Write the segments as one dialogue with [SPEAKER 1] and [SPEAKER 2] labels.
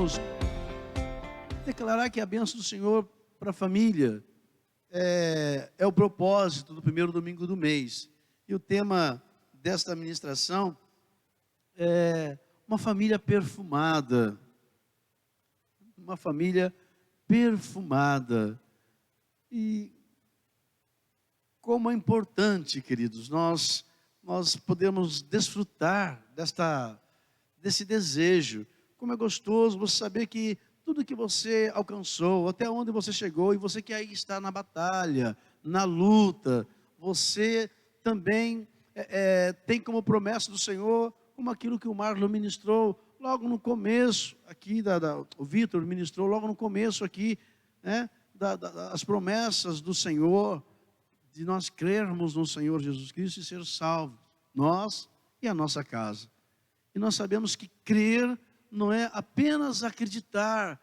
[SPEAKER 1] queremos declarar que a bênção do Senhor para a família é o propósito do primeiro domingo do mês. E o tema desta ministração é uma família perfumada. Uma família perfumada. E como é importante, queridos, nós podemos desfrutar desse desejo. Como é gostoso você saber que tudo que você alcançou, até onde você chegou, e você que aí está na batalha, na luta, você também tem como promessa do Senhor, como aquilo que o Marlon ministrou logo no começo, aqui, o Vitor ministrou logo no começo aqui, né, as promessas do Senhor, de nós crermos no Senhor Jesus Cristo e ser salvos, nós e a nossa casa. E nós sabemos que crer não é apenas acreditar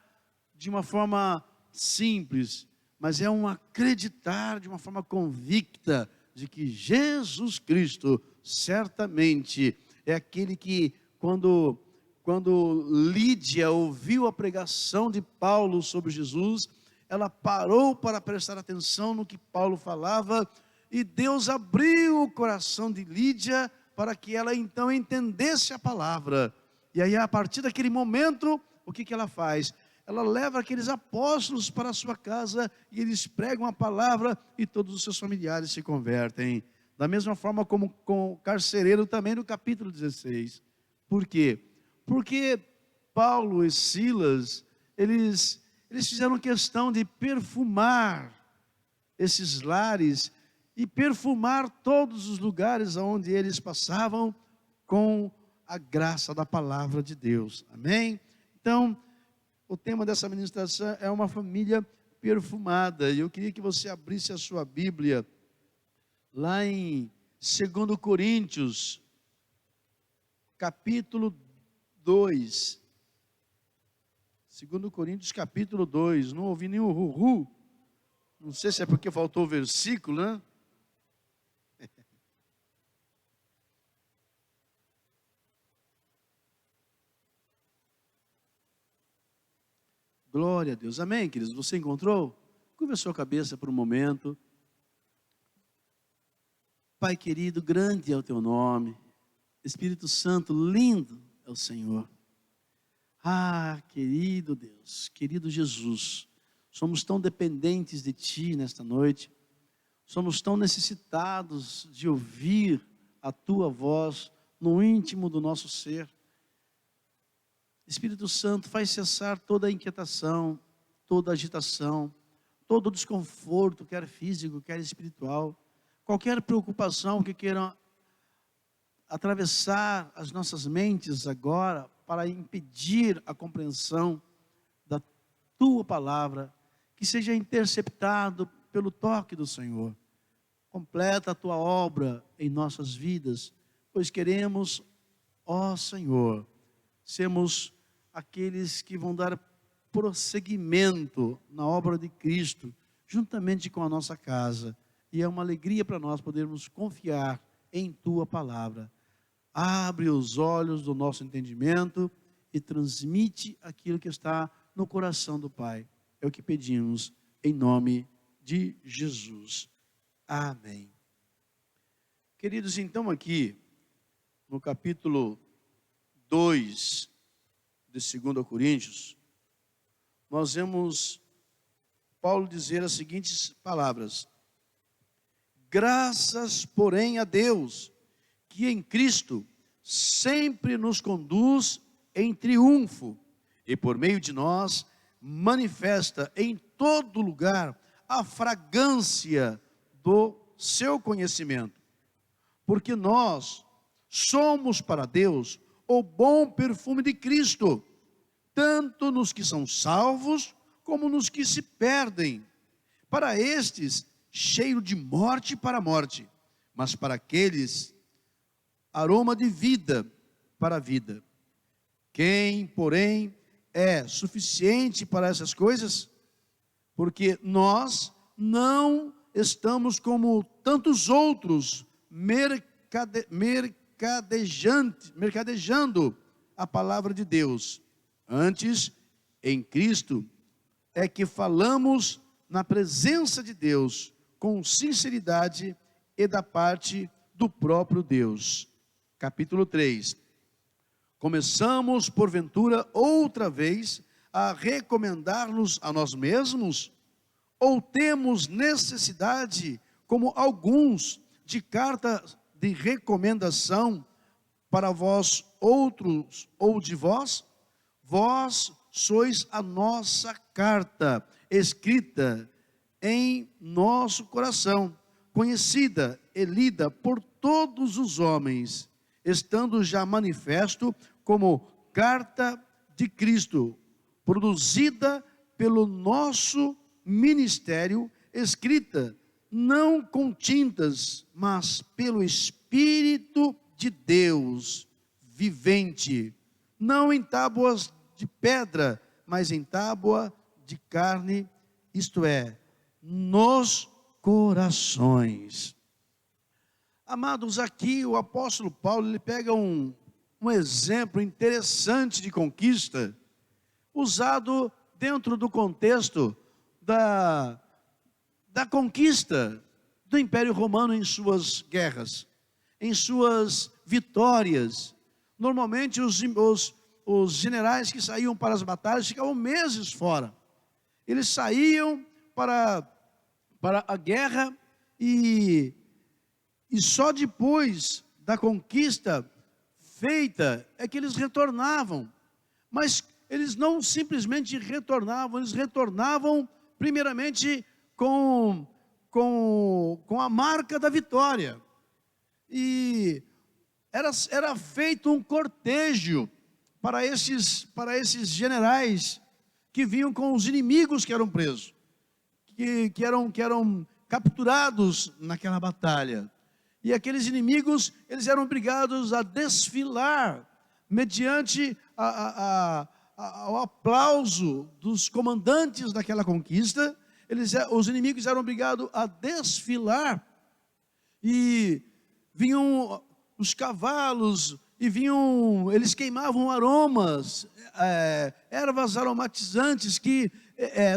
[SPEAKER 1] de uma forma simples, mas é um acreditar de uma forma convicta de que Jesus Cristo certamente é aquele que, quando Lídia ouviu a pregação de Paulo sobre Jesus, ela parou para prestar atenção no que Paulo falava, e Deus abriu o coração de Lídia para que ela então entendesse a palavra. E aí, a partir daquele momento, o que ela faz? Ela leva aqueles apóstolos para a sua casa e eles pregam a palavra e todos os seus familiares se convertem. Da mesma forma como com o carcereiro também no capítulo 16. Por quê? Porque Paulo e Silas, eles fizeram questão de perfumar esses lares e perfumar todos os lugares onde eles passavam com a graça da palavra de Deus. Amém? Então, o tema dessa ministração é uma família perfumada. E eu queria que você abrisse a sua Bíblia lá em 2 Coríntios, capítulo 2. 2 Coríntios, capítulo 2. Não ouvi nenhum ru-ru. Não sei se é porque faltou o versículo, né? Glória a Deus. Amém, queridos? Você encontrou? Curva a sua cabeça por um momento. Pai querido, grande é o teu nome. Espírito Santo, lindo é o Senhor. Ah, querido Deus, querido Jesus, somos tão dependentes de Ti nesta noite. Somos tão necessitados de ouvir a Tua voz no íntimo do nosso ser. Espírito Santo, faz cessar toda a inquietação, toda a agitação, todo o desconforto, quer físico, quer espiritual, qualquer preocupação que queira atravessar as nossas mentes agora para impedir a compreensão da Tua palavra, que seja interceptado pelo toque do Senhor. Completa a Tua obra em nossas vidas, pois queremos, ó Senhor, sermos aqueles que vão dar prosseguimento na obra de Cristo, juntamente com a nossa casa. E é uma alegria para nós podermos confiar em Tua palavra. Abre os olhos do nosso entendimento e transmite aquilo que está no coração do Pai. É o que pedimos em nome de Jesus. Amém. Queridos, então aqui no capítulo 2 de 2 Coríntios, nós vemos Paulo dizer as seguintes palavras: graças, porém, a Deus, que em Cristo sempre nos conduz em triunfo, e por meio de nós manifesta em todo lugar a fragrância do seu conhecimento. Porque nós somos para Deus o bom perfume de Cristo, tanto nos que são salvos, como nos que se perdem. Para estes, cheiro de morte para a morte, mas para aqueles, aroma de vida para a vida. Quem, porém, é suficiente para essas coisas? Porque nós não estamos como tantos outros, mercadejando a palavra de Deus. Antes, em Cristo é que falamos na presença de Deus com sinceridade e da parte do próprio Deus. Capítulo 3. Começamos, porventura, outra vez a recomendar-nos a nós mesmos? Ou temos necessidade, como alguns, de carta de recomendação para vós outros ou de vós? Vós sois a nossa carta, escrita em nosso coração, conhecida e lida por todos os homens, estando já manifesto como carta de Cristo, produzida pelo nosso ministério, escrita não com tintas, mas pelo Espírito de Deus vivente, não em tábuas de pedra, mas em tábua de carne, isto é, nos corações. Amados, aqui o apóstolo Paulo, ele pega um exemplo interessante de conquista, usado dentro do contexto da conquista do Império Romano em suas guerras, em suas vitórias. Normalmente os generais que saíam para as batalhas ficavam meses fora. Eles saíam para a guerra e só depois da conquista feita é que eles retornavam. Mas eles não simplesmente retornavam, eles retornavam primeiramente com a marca da vitória. E era feito um cortejo para esses generais que vinham com os inimigos que eram presos, que eram capturados naquela batalha. E aqueles inimigos, eles eram obrigados a desfilar mediante ao aplauso dos comandantes daquela conquista. Os inimigos eram obrigados a desfilar, e vinham os cavalos, e eles queimavam aromas, ervas aromatizantes que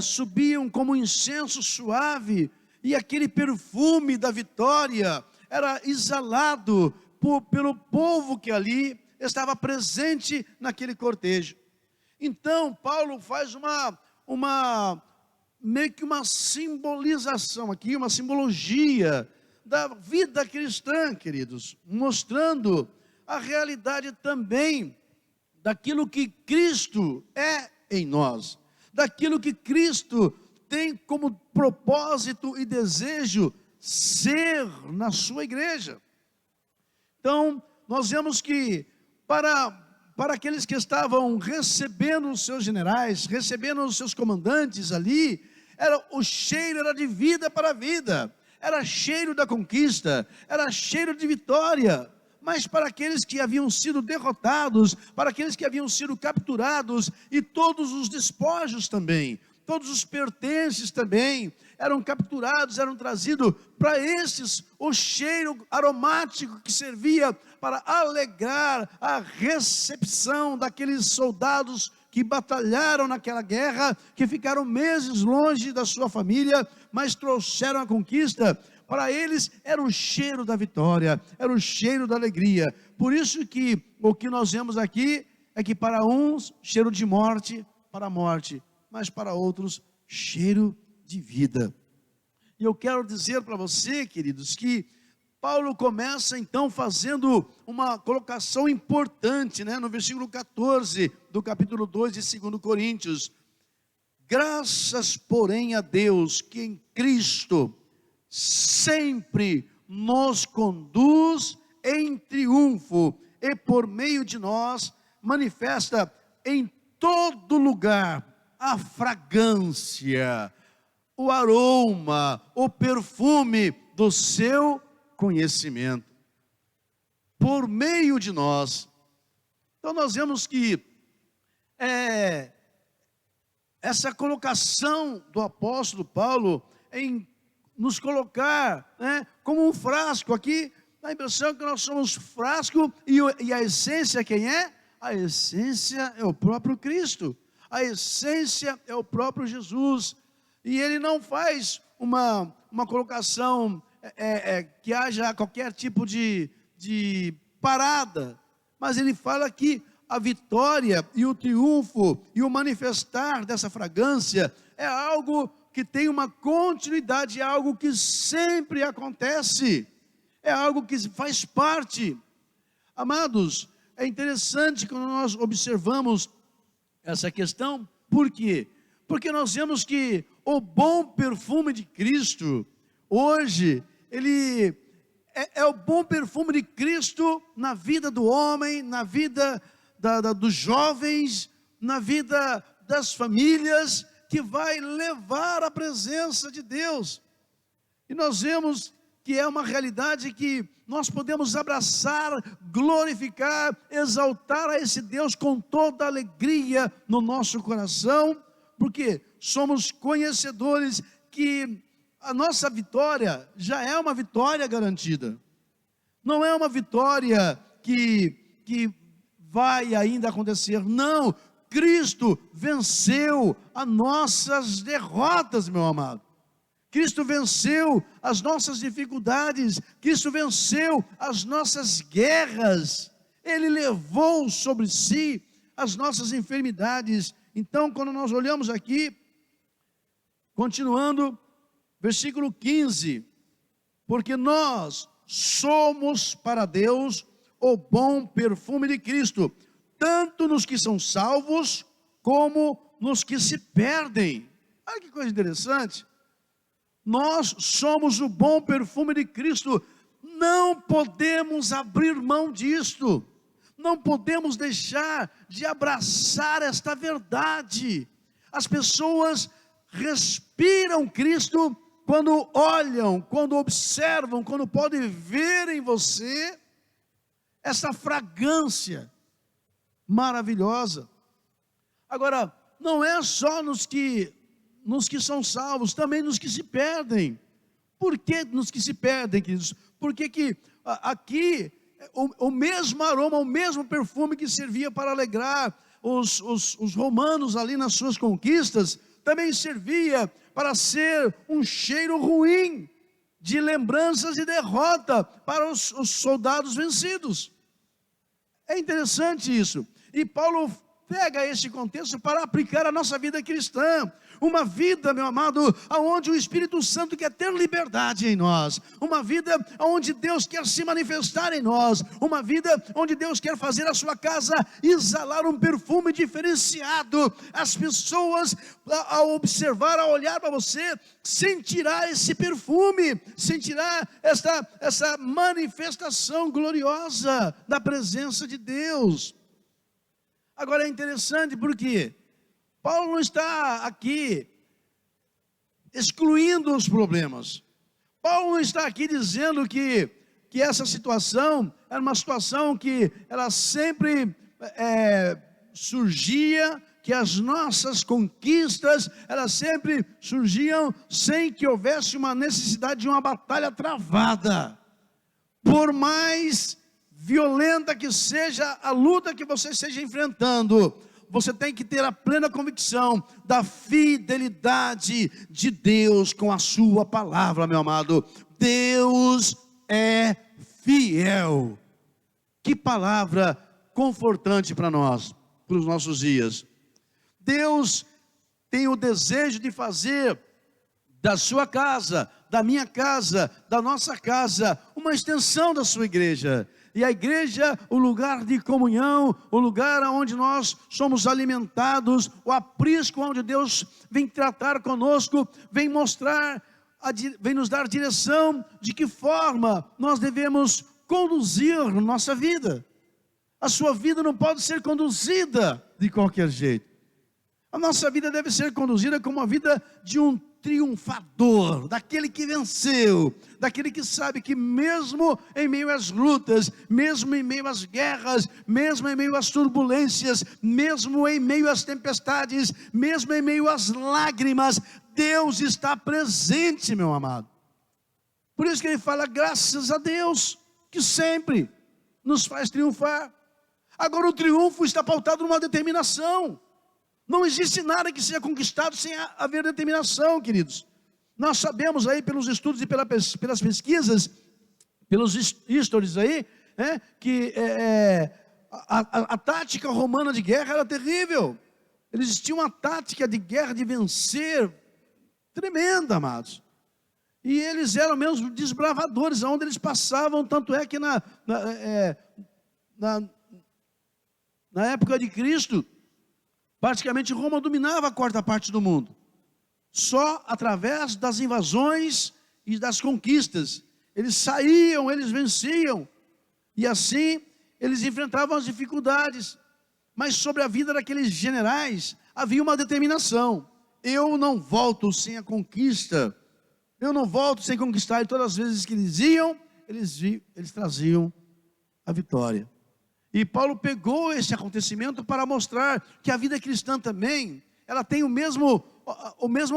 [SPEAKER 1] subiam como incenso suave, e aquele perfume da vitória era exalado pelo povo que ali estava presente naquele cortejo. Então Paulo faz meio que uma simbolização aqui, uma simbologia da vida cristã, queridos, mostrando a realidade também daquilo que Cristo é em nós, daquilo que Cristo tem como propósito e desejo ser na sua igreja. Então, nós vemos que para aqueles que estavam recebendo os seus generais, recebendo os seus comandantes ali, o cheiro era de vida para vida, era cheiro da conquista, era cheiro de vitória. Mas para aqueles que haviam sido derrotados, para aqueles que haviam sido capturados, e todos os despojos também, todos os pertences também, eram capturados, eram trazidos para esses, o cheiro aromático que servia para alegrar a recepção daqueles soldados que batalharam naquela guerra, que ficaram meses longe da sua família, mas trouxeram a conquista. Para eles era o cheiro da vitória, era o cheiro da alegria. Por isso que o que nós vemos aqui é que para uns cheiro de morte, para a morte, mas para outros cheiro de vida. E eu quero dizer para você, queridos, que Paulo começa então fazendo uma colocação importante, no versículo 14 do capítulo 2 de 2 Coríntios. Graças, porém, a Deus que em Cristo sempre nos conduz em triunfo e por meio de nós manifesta em todo lugar a fragrância, o aroma, o perfume do seu conhecimento, por meio de nós. Então nós vemos que essa colocação do apóstolo Paulo em nos colocar como um frasco. Aqui dá a impressão que nós somos frasco, e a essência quem é? A essência é o próprio Cristo. A essência é o próprio Jesus. E ele não faz uma colocação que haja qualquer tipo de parada. Mas ele fala que a vitória e o triunfo e o manifestar dessa fragrância é algo que tem uma continuidade, é algo que sempre acontece, é algo que faz parte. Amados, é interessante quando nós observamos essa questão. Por quê? Porque nós vemos que o bom perfume de Cristo, hoje, ele é o bom perfume de Cristo na vida do homem, na vida dos jovens, na vida das famílias, que vai levar a presença de Deus. E nós vemos que é uma realidade que nós podemos abraçar, glorificar, exaltar a esse Deus com toda alegria no nosso coração, porque somos conhecedores que a nossa vitória já é uma vitória garantida. Não é uma vitória que vai ainda acontecer, não. Cristo venceu as nossas derrotas, meu amado. Cristo venceu as nossas dificuldades, Cristo venceu as nossas guerras, Ele levou sobre si as nossas enfermidades. Então, quando nós olhamos aqui, continuando, versículo 15, porque nós somos para Deus o bom perfume de Cristo, tanto nos que são salvos, como nos que se perdem. Olha que coisa interessante. Nós somos o bom perfume de Cristo, não podemos abrir mão disto, não podemos deixar de abraçar esta verdade. As pessoas respiram Cristo quando olham, quando observam, quando podem ver em você essa fragrância maravilhosa. Agora, não é só nos que são salvos, também nos que se perdem. Por que nos que se perdem, queridos? Porque que aqui o mesmo aroma, o mesmo perfume que servia para alegrar os romanos ali nas suas conquistas, também servia para ser um cheiro ruim de lembranças e derrota para os soldados vencidos. É interessante isso. E Paulo pega esse contexto para aplicar a nossa vida cristã. Uma vida, meu amado, onde o Espírito Santo quer ter liberdade em nós. Uma vida onde Deus quer se manifestar em nós. Uma vida onde Deus quer fazer a sua casa exalar um perfume diferenciado. As pessoas, ao observar, ao olhar para você, sentirá esse perfume, sentirá essa manifestação gloriosa da presença de Deus. Agora é interessante porque Paulo não está aqui excluindo os problemas. Paulo não está aqui dizendo que essa situação era uma situação que ela sempre surgia, que as nossas conquistas, elas sempre surgiam sem que houvesse uma necessidade de uma batalha travada. Por mais violenta que seja a luta que você esteja enfrentando, você tem que ter a plena convicção da fidelidade de Deus com a sua palavra, meu amado. Deus é fiel. Que palavra confortante para nós, para os nossos dias. Deus tem o desejo de fazer da sua casa, da minha casa, da nossa casa, uma extensão da sua igreja. E a igreja, o lugar de comunhão, o lugar onde nós somos alimentados, o aprisco onde Deus vem tratar conosco, vem mostrar, vem nos dar direção de que forma nós devemos conduzir nossa vida. A sua vida não pode ser conduzida de qualquer jeito. A nossa vida deve ser conduzida como a vida de um triunfador, daquele que venceu, daquele que sabe que mesmo em meio às lutas, mesmo em meio às guerras, mesmo em meio às turbulências, mesmo em meio às tempestades, mesmo em meio às lágrimas, Deus está presente, meu amado. Por isso que ele fala, graças a Deus, que sempre nos faz triunfar. Agora o triunfo está pautado numa determinação. Não existe nada que seja conquistado sem haver determinação, queridos. Nós sabemos aí pelos estudos e pelas pesquisas, pelos histories aí, que a tática romana de guerra era terrível. Eles tinham uma tática de guerra de vencer tremenda, amados. E eles eram mesmo desbravadores, aonde eles passavam. Tanto é que na época de Cristo, praticamente Roma dominava a quarta parte do mundo. Só através das invasões e das conquistas. Eles saíam, eles venciam. E assim, eles enfrentavam as dificuldades. Mas sobre a vida daqueles generais, havia uma determinação. Eu não volto sem a conquista. Eu não volto sem conquistar. E todas as vezes que eles iam, eles traziam a vitória. E Paulo pegou esse acontecimento para mostrar que a vida cristã também, ela tem o mesmo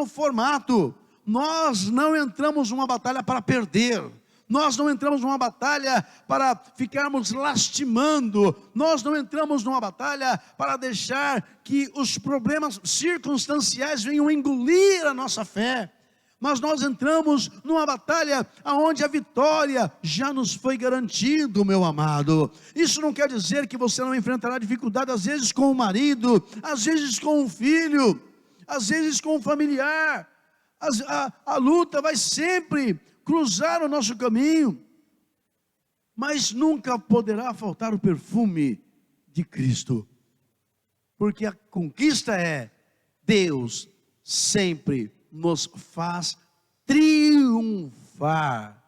[SPEAKER 1] formato. Nós não entramos numa batalha para perder. Nós não entramos numa batalha para ficarmos lastimando. Nós não entramos numa batalha para deixar que os problemas circunstanciais venham engolir a nossa fé. Mas nós entramos numa batalha onde a vitória já nos foi garantida, meu amado. Isso não quer dizer que você não enfrentará dificuldade, às vezes com o marido, às vezes com o filho, às vezes com o familiar. A luta vai sempre cruzar o nosso caminho, mas nunca poderá faltar o perfume de Cristo, porque a conquista é: Deus sempre nos faz triunfar.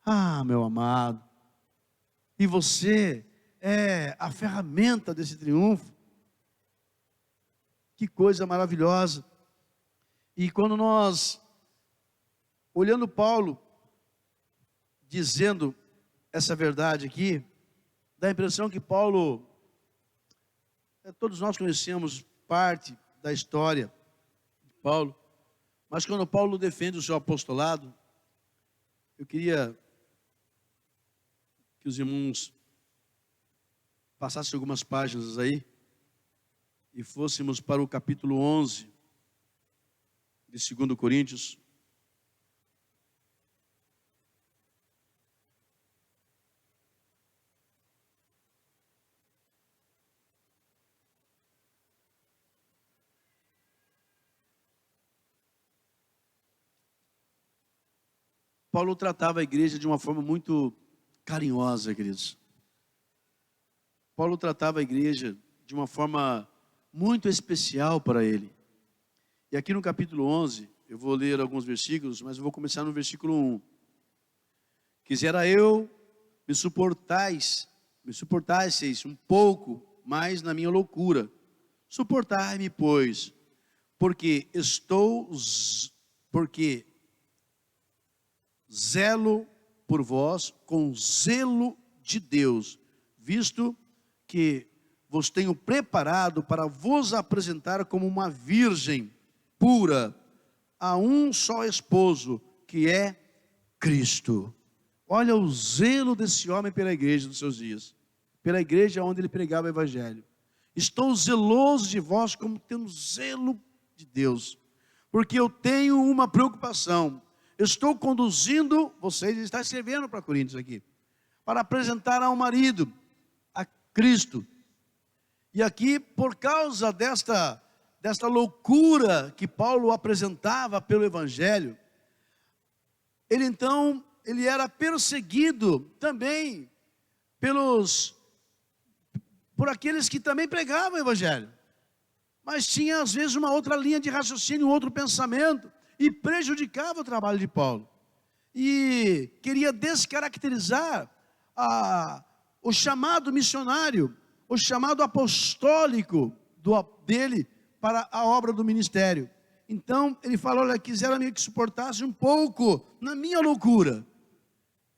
[SPEAKER 1] Ah, meu amado, e você é a ferramenta desse triunfo. Que coisa maravilhosa. E quando nós, olhando Paulo, dizendo essa verdade aqui, dá a impressão que Paulo, todos nós conhecemos parte da história de Paulo, mas quando Paulo defende o seu apostolado, eu queria que os irmãos passassem algumas páginas aí, e fôssemos para o capítulo 11, de 2 Coríntios. Paulo tratava a igreja de uma forma muito carinhosa, queridos. Paulo tratava a igreja de uma forma muito especial para ele. E aqui no capítulo 11, eu vou ler alguns versículos, mas eu vou começar no versículo 1. Quisera eu me suportasseis um pouco mais na minha loucura. Suportai-me, pois, porque zelo por vós com zelo de Deus, visto que vos tenho preparado para vos apresentar como uma virgem pura a um só esposo, que é Cristo. Olha o zelo desse homem pela igreja dos seus dias, pela igreja onde ele pregava o evangelho. Estou zeloso de vós como tendo zelo de Deus, porque eu tenho uma preocupação. Estou conduzindo vocês, ele está escrevendo para Coríntios aqui, para apresentar ao marido, a Cristo. E aqui, por causa desta loucura que Paulo apresentava pelo evangelho, ele era perseguido também por aqueles que também pregavam o evangelho, mas tinha às vezes uma outra linha de raciocínio, um outro pensamento, e prejudicava o trabalho de Paulo, e queria descaracterizar o chamado missionário, o chamado apostólico dele para a obra do ministério. Então ele fala: olha, quisera-me que suportasse um pouco na minha loucura.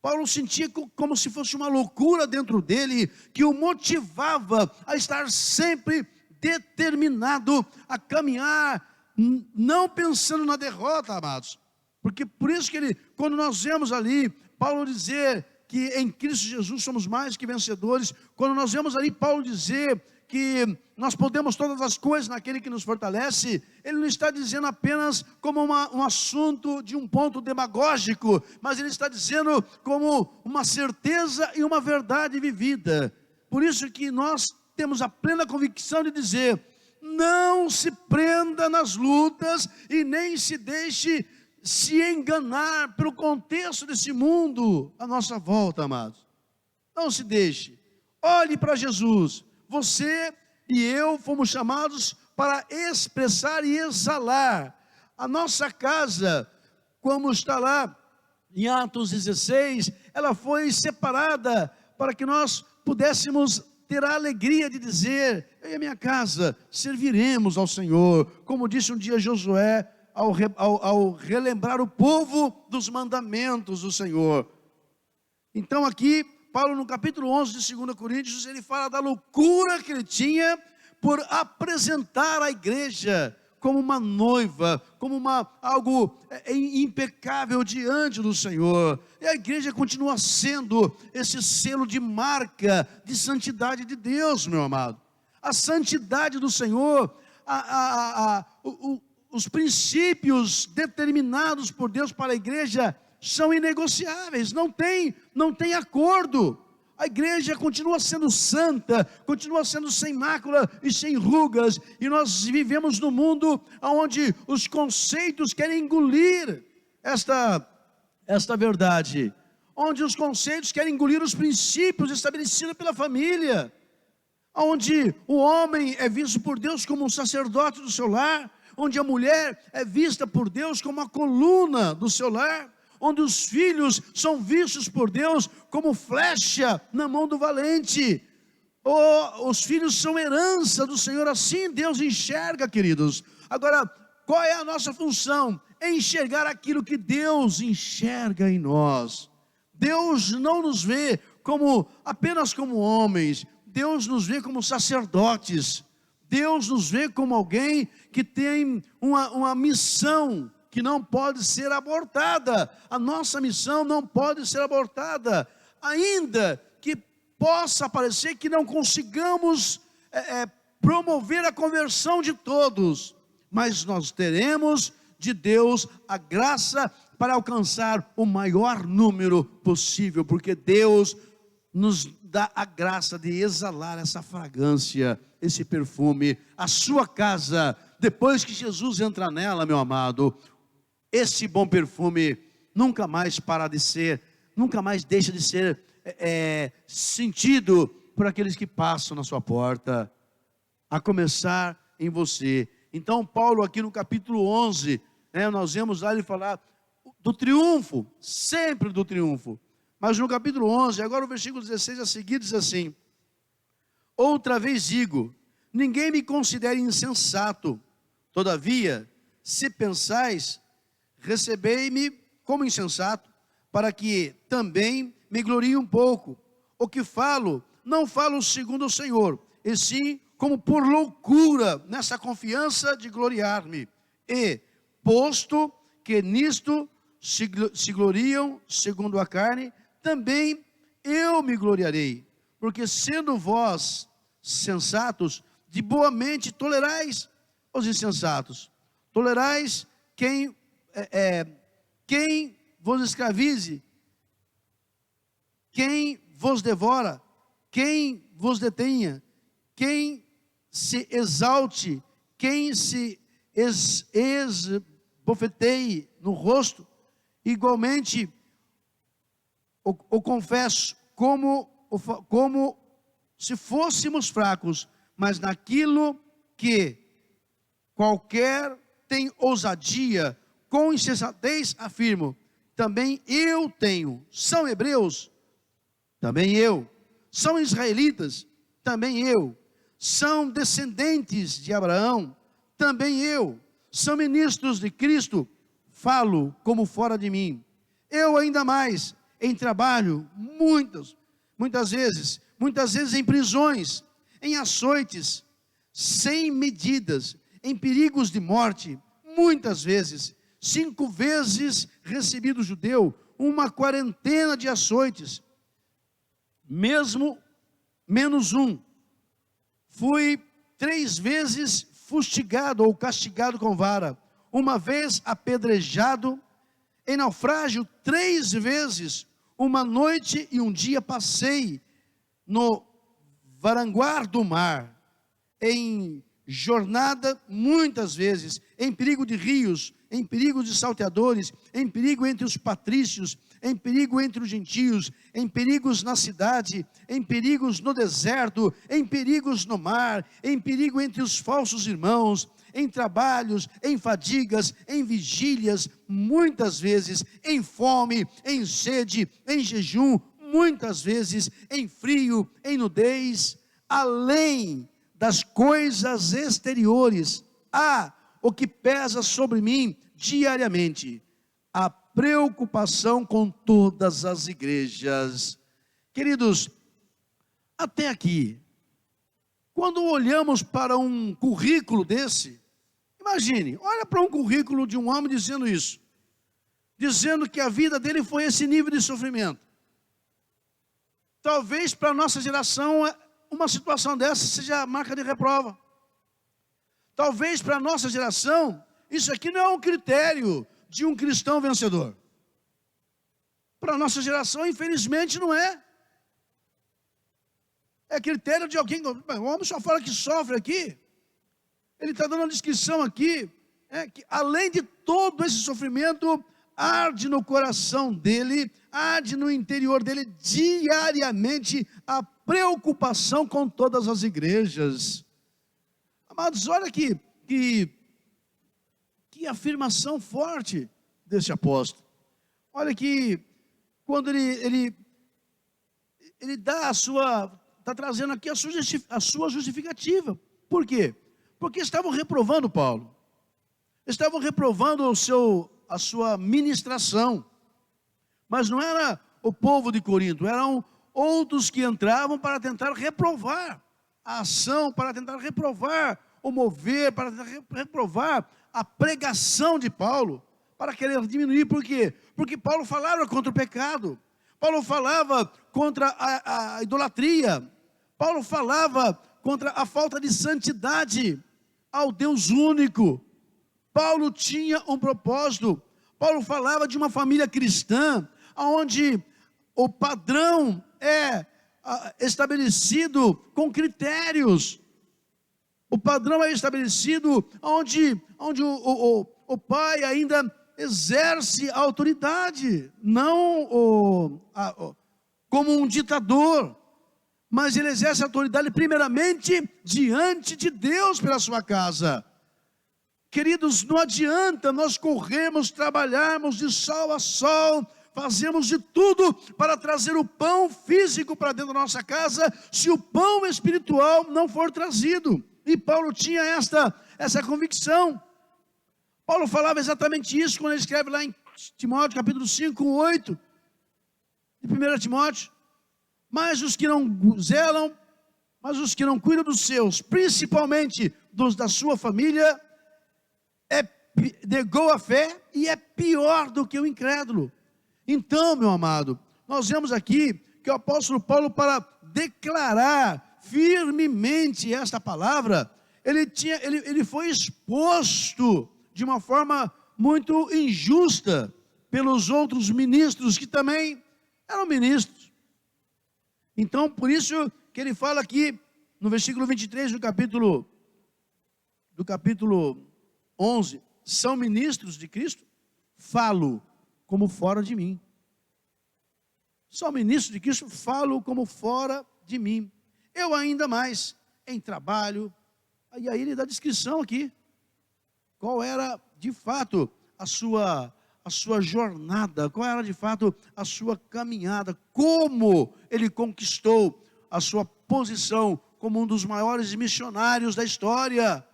[SPEAKER 1] Paulo sentia como se fosse uma loucura dentro dele, que o motivava a estar sempre determinado a caminhar, não pensando na derrota, amados. Porque por isso que quando nós vemos ali Paulo dizer que em Cristo Jesus somos mais que vencedores. Quando nós vemos ali Paulo dizer que nós podemos todas as coisas naquele que nos fortalece, ele não está dizendo apenas como um assunto de um ponto demagógico, mas ele está dizendo como uma certeza e uma verdade vivida. Por isso que nós temos a plena convicção de dizer: não se prenda nas lutas e nem se deixe se enganar pelo contexto desse mundo à nossa volta, amados. Não se deixe, olhe para Jesus. Você e eu fomos chamados para expressar e exalar. A nossa casa, como está lá em Atos 16, ela foi separada para que nós pudéssemos ter a alegria de dizer: eu e a minha casa serviremos ao Senhor. Como disse um dia Josué, ao relembrar o povo dos mandamentos do Senhor. Então aqui, Paulo no capítulo 11 de 2 Coríntios, ele fala da loucura que ele tinha por apresentar a igreja como uma noiva, como algo impecável diante do Senhor. E a igreja continua sendo esse selo de marca de santidade de Deus, meu amado. A santidade do Senhor, os princípios determinados por Deus para a igreja são inegociáveis, não tem acordo. A igreja continua sendo santa, continua sendo sem mácula e sem rugas, e nós vivemos num mundo onde os conceitos querem engolir esta verdade, onde os conceitos querem engolir os princípios estabelecidos pela família, onde o homem é visto por Deus como um sacerdote do seu lar, onde a mulher é vista por Deus como a coluna do seu lar, onde os filhos são vistos por Deus como flecha na mão do valente. Os filhos são herança do Senhor, assim Deus enxerga, queridos. Agora, qual é a nossa função? É enxergar aquilo que Deus enxerga em nós. Deus não nos vê apenas como homens, Deus nos vê como sacerdotes. Deus nos vê como alguém que tem uma missão que não pode ser abortada. A nossa missão não pode ser abortada, ainda que possa parecer que não consigamos promover a conversão de todos, mas nós teremos de Deus a graça para alcançar o maior número possível, porque Deus nos dá a graça de exalar essa fragrância, esse perfume. A sua casa, depois que Jesus entra nela, meu amado, esse bom perfume nunca mais nunca mais deixa de ser sentido por aqueles que passam na sua porta, a começar em você. Então Paulo aqui no capítulo 11, nós vemos lá ele falar do triunfo, sempre do triunfo. Mas no capítulo 11, agora o versículo 16 a seguir diz assim: outra vez digo, ninguém me considere insensato, todavia, se pensais, recebei-me como insensato, para que também me glorie um pouco. O que falo, não falo segundo o Senhor, e sim como por loucura, nessa confiança de gloriar-me. E, posto que nisto se gloriam segundo a carne, também eu me gloriarei, porque sendo vós sensatos, de boa mente tolerais os insensatos, tolerais quem vos escravize, quem vos devora, quem vos detenha, quem se exalte, quem se esbofeteie no rosto. Igualmente o confesso como se fôssemos fracos, mas naquilo que qualquer tem ousadia, com insensatez afirmo, também eu tenho. São hebreus? Também eu. São israelitas? Também eu. São descendentes de Abraão? Também eu. São ministros de Cristo? Falo como fora de mim. Eu ainda mais, em trabalho, muitas vezes em prisões, em açoites, sem medidas, em perigos de morte, muitas vezes, 5 vezes recebi do judeu, uma quarentena de açoites, mesmo menos um. Fui 3 vezes fustigado ou castigado com vara, uma vez apedrejado, em naufrágio 3 vezes, uma noite e um dia passei no varanguar do mar, em jornada muitas vezes, em perigo de rios, em perigo de salteadores, em perigo entre os patrícios, em perigo entre os gentios, em perigos na cidade, em perigos no deserto, em perigos no mar, em perigo entre os falsos irmãos, em trabalhos, em fadigas, em vigílias, muitas vezes, em fome, em sede, em jejum, muitas vezes, em frio, em nudez, além das coisas exteriores, há o que pesa sobre mim diariamente, a preocupação com todas as igrejas. Queridos, até aqui, quando olhamos para um currículo desse, imagine, olha para um currículo de um homem dizendo isso, dizendo que a vida dele foi esse nível de sofrimento. Talvez para a nossa geração, uma situação dessa seja marca de reprova. Talvez para a nossa geração, isso aqui não é um critério de um cristão vencedor. Para a nossa geração, infelizmente, não é. É critério de alguém. O homem só fala que sofre aqui. Ele está dando uma descrição aqui, que além de todo esse sofrimento, arde no coração dele, arde no interior dele, diariamente, a preocupação com todas as igrejas. Amados, olha que afirmação forte desse apóstolo. Olha que quando ele dá está trazendo aqui a sua justificativa. Por quê? Porque estavam reprovando Paulo. Estavam reprovando a sua ministração. Mas não era o povo de Corinto, eram outros que entravam para tentar reprovar a ação, para tentar reprovar o mover, para tentar reprovar a pregação de Paulo, para querer diminuir. Por quê? Porque Paulo falava contra o pecado, Paulo falava contra a idolatria, Paulo falava contra a falta de santidade ao Deus único. Paulo tinha um propósito. Paulo falava de uma família cristã, onde o padrão é estabelecido com critérios. O padrão é estabelecido onde o pai ainda exerce a autoridade, não como um ditador, mas ele exerce a autoridade primeiramente diante de Deus pela sua casa. Queridos, não adianta nós corrermos, trabalharmos de sol a sol, fazemos de tudo para trazer o pão físico para dentro da nossa casa, se o pão espiritual não for trazido. E Paulo tinha essa convicção. Paulo falava exatamente isso quando ele escreve lá em Timóteo, capítulo 5, 8, de 1 Timóteo. Mas os que não zelam, mas os que não cuidam dos seus, principalmente dos da sua família, negou a fé e é pior do que o incrédulo. Então, meu amado, nós vemos aqui que o apóstolo Paulo, para declarar firmemente esta palavra, ele foi exposto de uma forma muito injusta pelos outros ministros, que também eram ministros. Então, por isso que ele fala aqui, no versículo 23 do capítulo 11, são ministros de Cristo? Falo como fora de mim. São ministros de Cristo? Falo como fora de mim. Eu ainda mais, em trabalho. E aí ele dá descrição aqui. Qual era, de fato, a sua jornada, qual era, de fato, a sua caminhada, como ele conquistou a sua posição como um dos maiores missionários da história.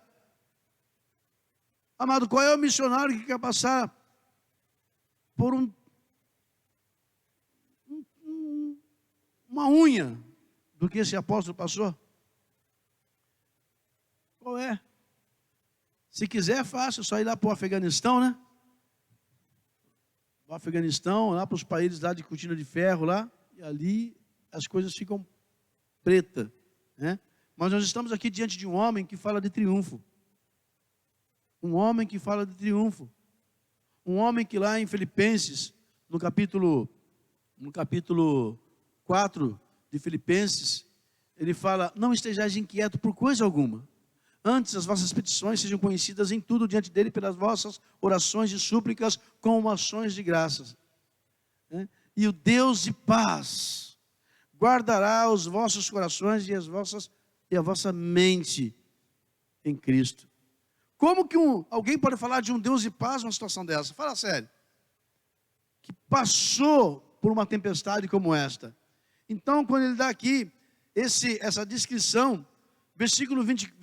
[SPEAKER 1] Amado, qual é o missionário que quer passar por uma unha do que esse apóstolo passou? Qual é? Se quiser é fácil, só ir lá para o Afeganistão, né? O Afeganistão, lá para os países lá de cortina de ferro lá, e ali as coisas ficam pretas, né? Mas nós estamos aqui diante de um homem que fala de triunfo. Um homem que fala de triunfo. Um homem que lá em Filipenses, no capítulo 4 de Filipenses, ele fala: não estejais inquietos por coisa alguma. Antes as vossas petições sejam conhecidas em tudo diante dele pelas vossas orações e súplicas com ações de graças. E o Deus de paz guardará os vossos corações e a vossa mente em Cristo. Como que alguém pode falar de um Deus de paz numa situação dessa? Fala sério. Que passou por uma tempestade como esta. Então, quando ele dá aqui essa descrição, versículo 25,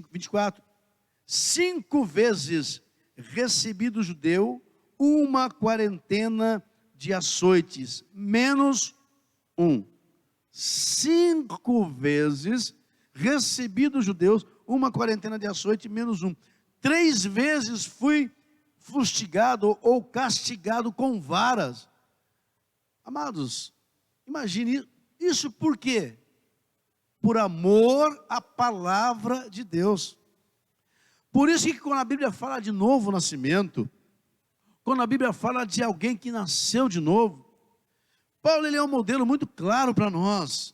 [SPEAKER 1] 24. 5 vezes recebi do judeu uma quarentena de açoites, menos um. 5 vezes recebi dos judeus uma quarentena de açoite, menos um. 3 vezes fui fustigado ou castigado com varas. Amados, imagine isso por quê? Por amor à palavra de Deus. Por isso que quando a Bíblia fala de novo nascimento, quando a Bíblia fala de alguém que nasceu de novo, Paulo ele é um modelo muito claro para nós.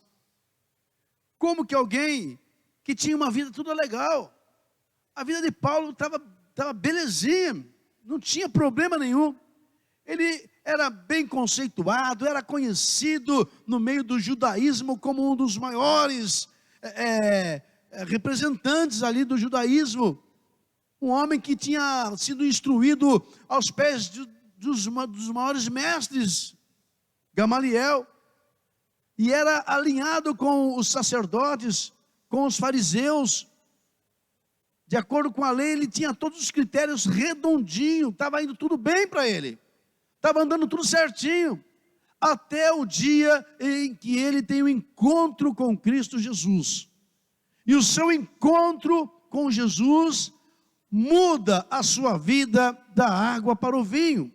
[SPEAKER 1] Como que alguém que tinha uma vida tudo legal, a vida de Paulo estava belezinha, não tinha problema nenhum. Ele era bem conceituado, era conhecido no meio do judaísmo como um dos maiores representantes ali do judaísmo. Um homem que tinha sido instruído aos pés dos maiores mestres, Gamaliel, e era alinhado com os sacerdotes, com os fariseus. De acordo com a lei, ele tinha todos os critérios redondinho, estava indo tudo bem para ele, estava andando tudo certinho, até o dia em que ele tem um encontro com Cristo Jesus. E o seu encontro com Jesus muda a sua vida da água para o vinho.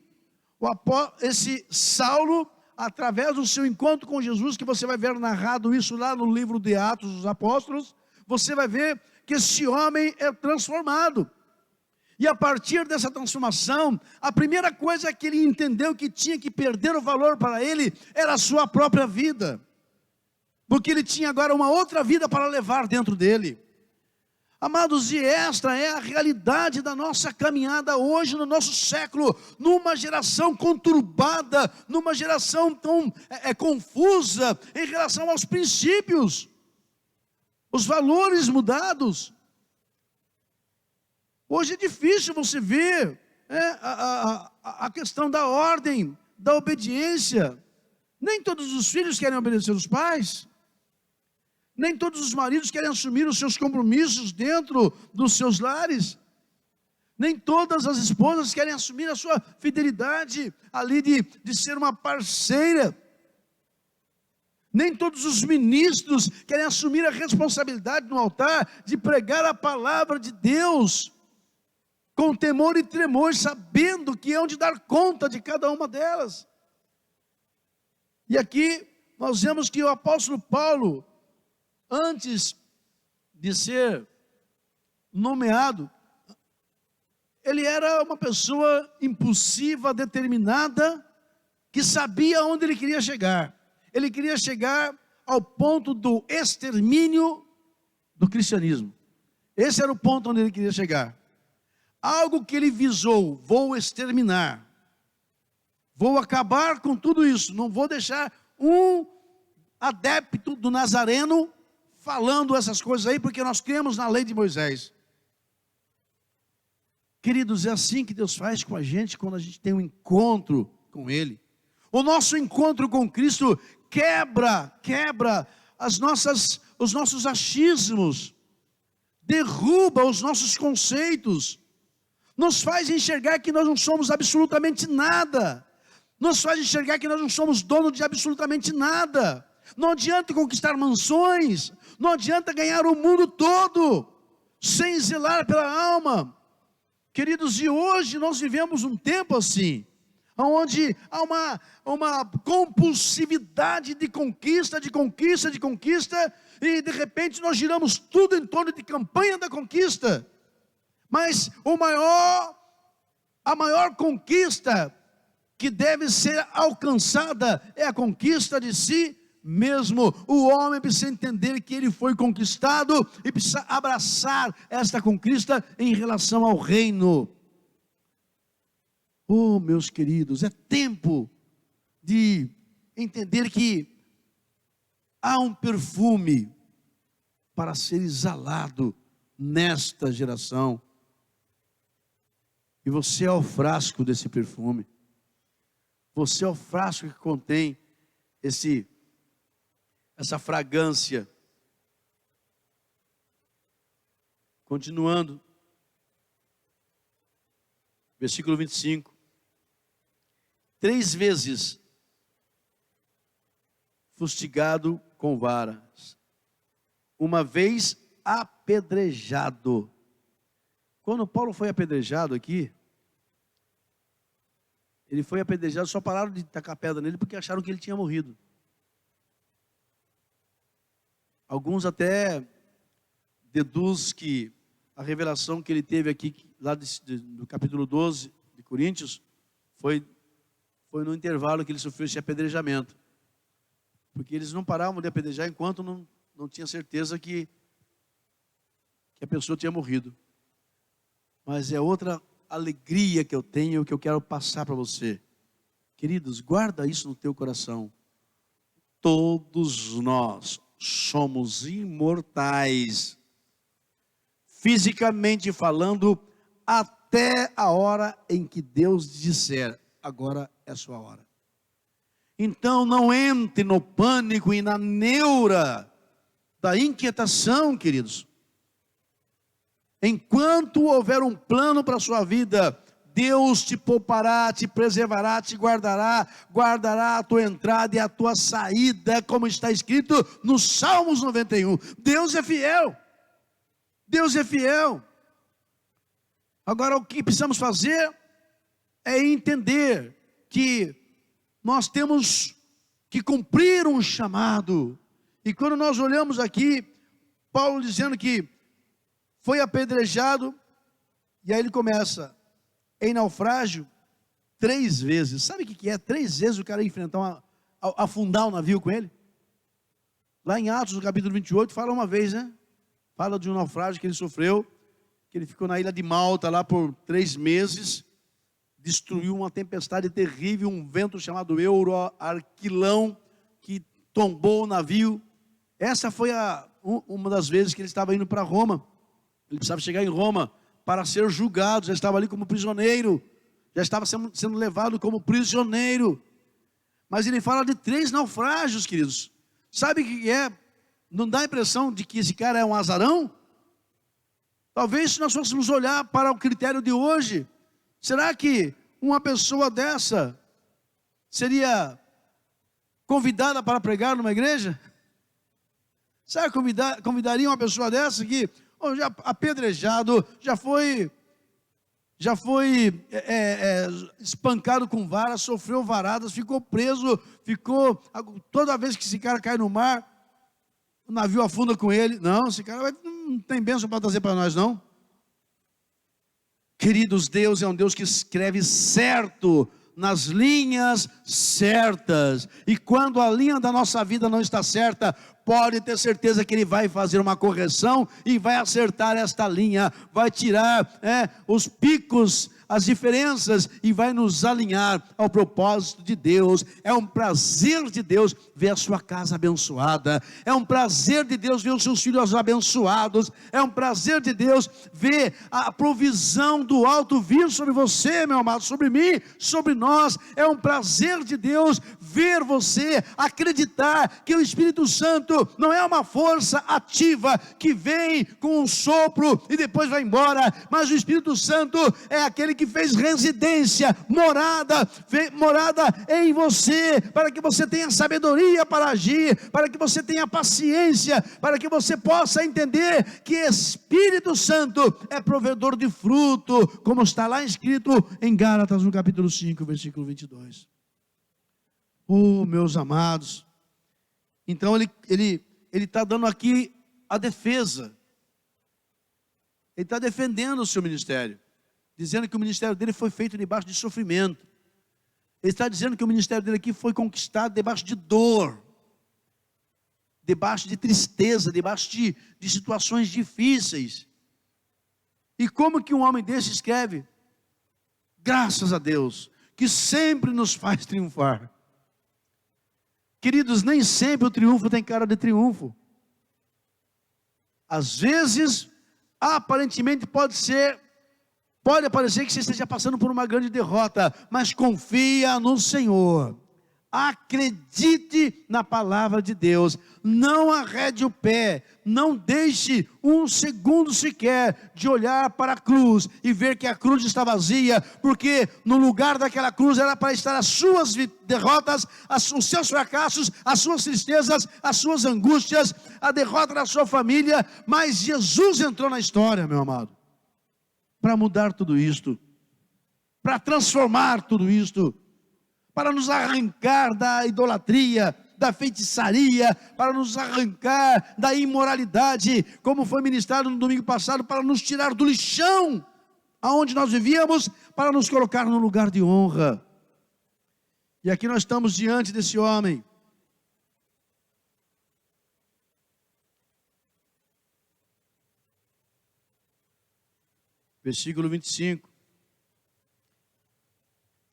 [SPEAKER 1] Esse Saulo, através do seu encontro com Jesus, que você vai ver narrado isso lá no livro de Atos dos Apóstolos, você vai ver que esse homem é transformado. E a partir dessa transformação, a primeira coisa que ele entendeu que tinha que perder o valor para ele, era a sua própria vida. Porque ele tinha agora uma outra vida para levar dentro dele. Amados, e esta é a realidade da nossa caminhada hoje, no nosso século, numa geração conturbada, numa geração tão confusa, em relação aos princípios, os valores mudados. Hoje é difícil você ver a questão da ordem, da obediência. Nem todos os filhos querem obedecer os pais. Nem todos os maridos querem assumir os seus compromissos dentro dos seus lares. Nem todas as esposas querem assumir a sua fidelidade ali de ser uma parceira. Nem todos os ministros querem assumir a responsabilidade no altar de pregar a palavra de Deus com temor e tremor, sabendo que hão de dar conta de cada uma delas. E aqui nós vemos que o apóstolo Paulo, antes de ser nomeado, ele era uma pessoa impulsiva, determinada, que sabia onde ele queria chegar. Ele queria chegar ao ponto do extermínio do cristianismo. Esse era o ponto onde ele queria chegar. Algo que ele visou: vou exterminar, vou acabar com tudo isso, não vou deixar um adepto do Nazareno falando essas coisas aí, porque nós cremos na lei de Moisés. Queridos, é assim que Deus faz com a gente quando a gente tem um encontro com Ele. O nosso encontro com Cristo quebra os nossos achismos, derruba os nossos conceitos, nos faz enxergar que nós não somos absolutamente nada, nos faz enxergar que nós não somos dono de absolutamente nada. Não adianta conquistar mansões, não adianta ganhar o mundo todo, sem zelar pela alma. Queridos, e hoje nós vivemos um tempo assim, onde há uma compulsividade de conquista, e de repente nós giramos tudo em torno de campanha da conquista. Mas a maior conquista que deve ser alcançada é a conquista de si mesmo. O homem precisa entender que ele foi conquistado e precisa abraçar esta conquista em relação ao reino. Oh, meus queridos, é tempo de entender que há um perfume para ser exalado nesta geração. E você é o frasco desse perfume. Você é o frasco que contém essa fragrância. Continuando. Versículo 25. 3 vezes fustigado com varas, uma vez apedrejado. Quando Paulo foi apedrejado aqui, ele foi apedrejado, só pararam de tacar pedra nele porque acharam que ele tinha morrido. Alguns até deduzem que a revelação que ele teve aqui, lá do capítulo 12 de Coríntios, foi no intervalo que ele sofreu esse apedrejamento. Porque eles não paravam de apedrejar enquanto não tinha certeza que a pessoa tinha morrido. Mas é outra alegria que eu tenho, que eu quero passar para você. Queridos, guarda isso no teu coração. Todos nós somos imortais, fisicamente falando, até a hora em que Deus disser, agora é a sua hora. Então não entre no pânico e na neura da inquietação, queridos. Enquanto houver um plano para a sua vida, Deus te poupará, te preservará, te guardará a tua entrada e a tua saída, como está escrito no Salmos 91. Deus é fiel. Deus é fiel. Agora o que precisamos fazer é entender que nós temos que cumprir um chamado. E quando nós olhamos aqui, Paulo dizendo que foi apedrejado, e aí ele começa, em naufrágio, 3 vezes. Sabe o que é? 3 vezes o cara enfrentar, afundar um navio com ele? Lá em Atos, no capítulo 28, fala uma vez, né? Fala de um naufrágio que ele sofreu, que ele ficou na ilha de Malta lá por 3 meses, destruiu uma tempestade terrível, um vento chamado Euroarquilão, que tombou o navio. Essa foi uma das vezes que ele estava indo para Roma. Ele precisava chegar em Roma para ser julgado, já estava ali como prisioneiro, já estava sendo levado como prisioneiro. Mas ele fala de 3 naufrágios, queridos. Sabe o que é? Não dá a impressão de que esse cara é um azarão? Talvez se nós fôssemos olhar para o critério de hoje, será que uma pessoa dessa seria convidada para pregar numa igreja? Sabe, convidaria uma pessoa dessa que já apedrejado, já foi espancado com varas, sofreu varadas, ficou preso, toda vez que esse cara cai no mar, o navio afunda com ele. Não, esse cara não tem bênção para trazer para nós, não. Queridos, Deus é um Deus que escreve certo, nas linhas certas, e quando a linha da nossa vida não está certa, pode ter certeza que Ele vai fazer uma correção, e vai acertar esta linha, vai tirar os picos, as diferenças, e vai nos alinhar ao propósito de Deus. É um prazer de Deus ver a sua casa abençoada, é um prazer de Deus ver os seus filhos abençoados, é um prazer de Deus ver a provisão do alto vir sobre você, meu amado, sobre mim, sobre nós. É um prazer de Deus ver você acreditar que o Espírito Santo não é uma força ativa que vem com um sopro e depois vai embora, mas o Espírito Santo é aquele que fez residência, morada em você, para que você tenha sabedoria para agir, para que você tenha paciência, para que você possa entender que Espírito Santo é provedor de fruto, como está lá escrito em Gálatas, no capítulo 5, versículo 22. Oh, meus amados, então ele está dando aqui a defesa, ele está defendendo o seu ministério, dizendo que o ministério dele foi feito debaixo de sofrimento. Ele está dizendo que o ministério dele aqui foi conquistado debaixo de dor, debaixo de tristeza, debaixo de situações difíceis. E como que um homem desse escreve? Graças a Deus, que sempre nos faz triunfar. Queridos, nem sempre o triunfo tem cara de triunfo. Às vezes, aparentemente pode parecer que você esteja passando por uma grande derrota, mas confia no Senhor. Acredite na palavra de Deus, não arrede o pé, não deixe um segundo sequer de olhar para a cruz e ver que a cruz está vazia, porque no lugar daquela cruz era para estar as suas derrotas, os seus fracassos, as suas tristezas, as suas angústias, a derrota da sua família, mas Jesus entrou na história, meu amado, para mudar tudo isto, para transformar tudo isto, para nos arrancar da idolatria, da feitiçaria, para nos arrancar da imoralidade, como foi ministrado no domingo passado, para nos tirar do lixão, aonde nós vivíamos, para nos colocar no lugar de honra. E aqui nós estamos diante desse homem. Versículo 25.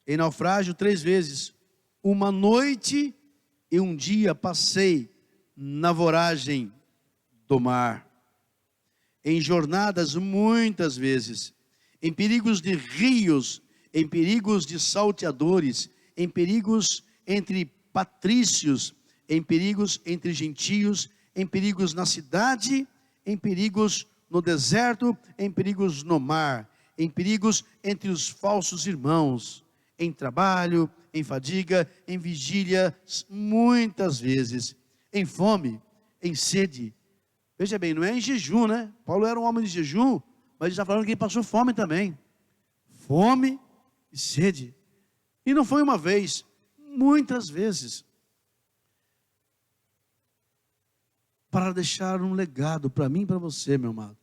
[SPEAKER 1] Em naufrágio 3 vezes, uma noite e um dia passei na voragem do mar, em jornadas muitas vezes, em perigos de rios, em perigos de salteadores, em perigos entre patrícios, em perigos entre gentios, em perigos na cidade, em perigos no deserto, em perigos no mar, em perigos entre os falsos irmãos, em trabalho, em fadiga, em vigília, muitas vezes, em fome, em sede. Veja bem, não é em jejum, né? Paulo era um homem de jejum, mas ele está falando que ele passou fome também. Fome e sede. E não foi uma vez, muitas vezes. Para deixar um legado para mim e para você, meu amado.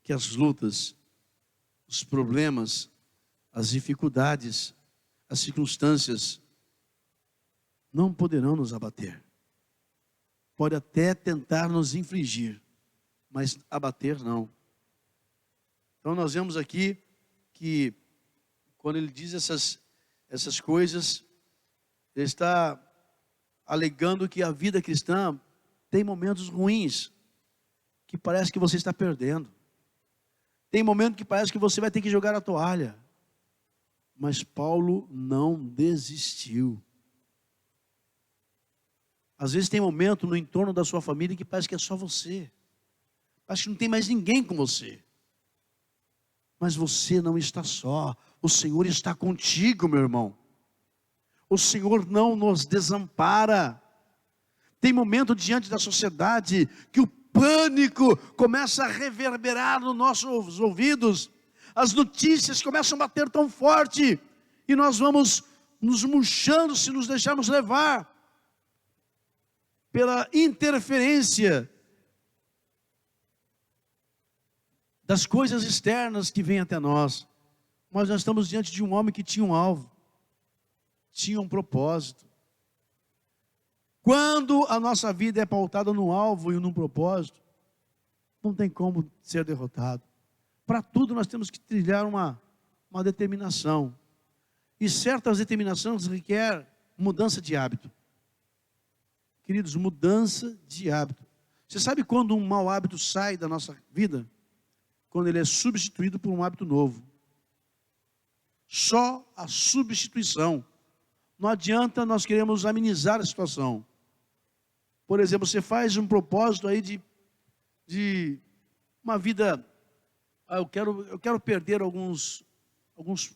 [SPEAKER 1] Que as lutas, os problemas, as dificuldades, as circunstâncias não poderão nos abater. Pode até tentar nos infligir, mas abater não. Então nós vemos aqui que quando ele diz essas coisas, ele está alegando que a vida cristã tem momentos ruins, que parece que você está perdendo. Tem momento que parece que você vai ter que jogar a toalha. Mas Paulo não desistiu. Às vezes tem momento no entorno da sua família que parece que é só você. Parece que não tem mais ninguém com você. Mas você não está só. O Senhor está contigo, meu irmão. O Senhor não nos desampara. Tem momento diante da sociedade que o pânico começa a reverberar nos nossos ouvidos. As notícias começam a bater tão forte, e nós vamos nos murchando se nos deixarmos levar pela interferência das coisas externas que vêm até nós. Mas nós estamos diante de um homem que tinha um alvo, tinha um propósito. Quando a nossa vida é pautada num alvo e num propósito, não tem como ser derrotado. Para tudo nós temos que trilhar uma determinação. E certas determinações requerem mudança de hábito. Queridos, mudança de hábito. Você sabe quando um mau hábito sai da nossa vida? Quando ele é substituído por um hábito novo. Só a substituição. Não adianta nós queremos amenizar a situação. Por exemplo, você faz um propósito aí de uma vida... eu quero perder alguns alguns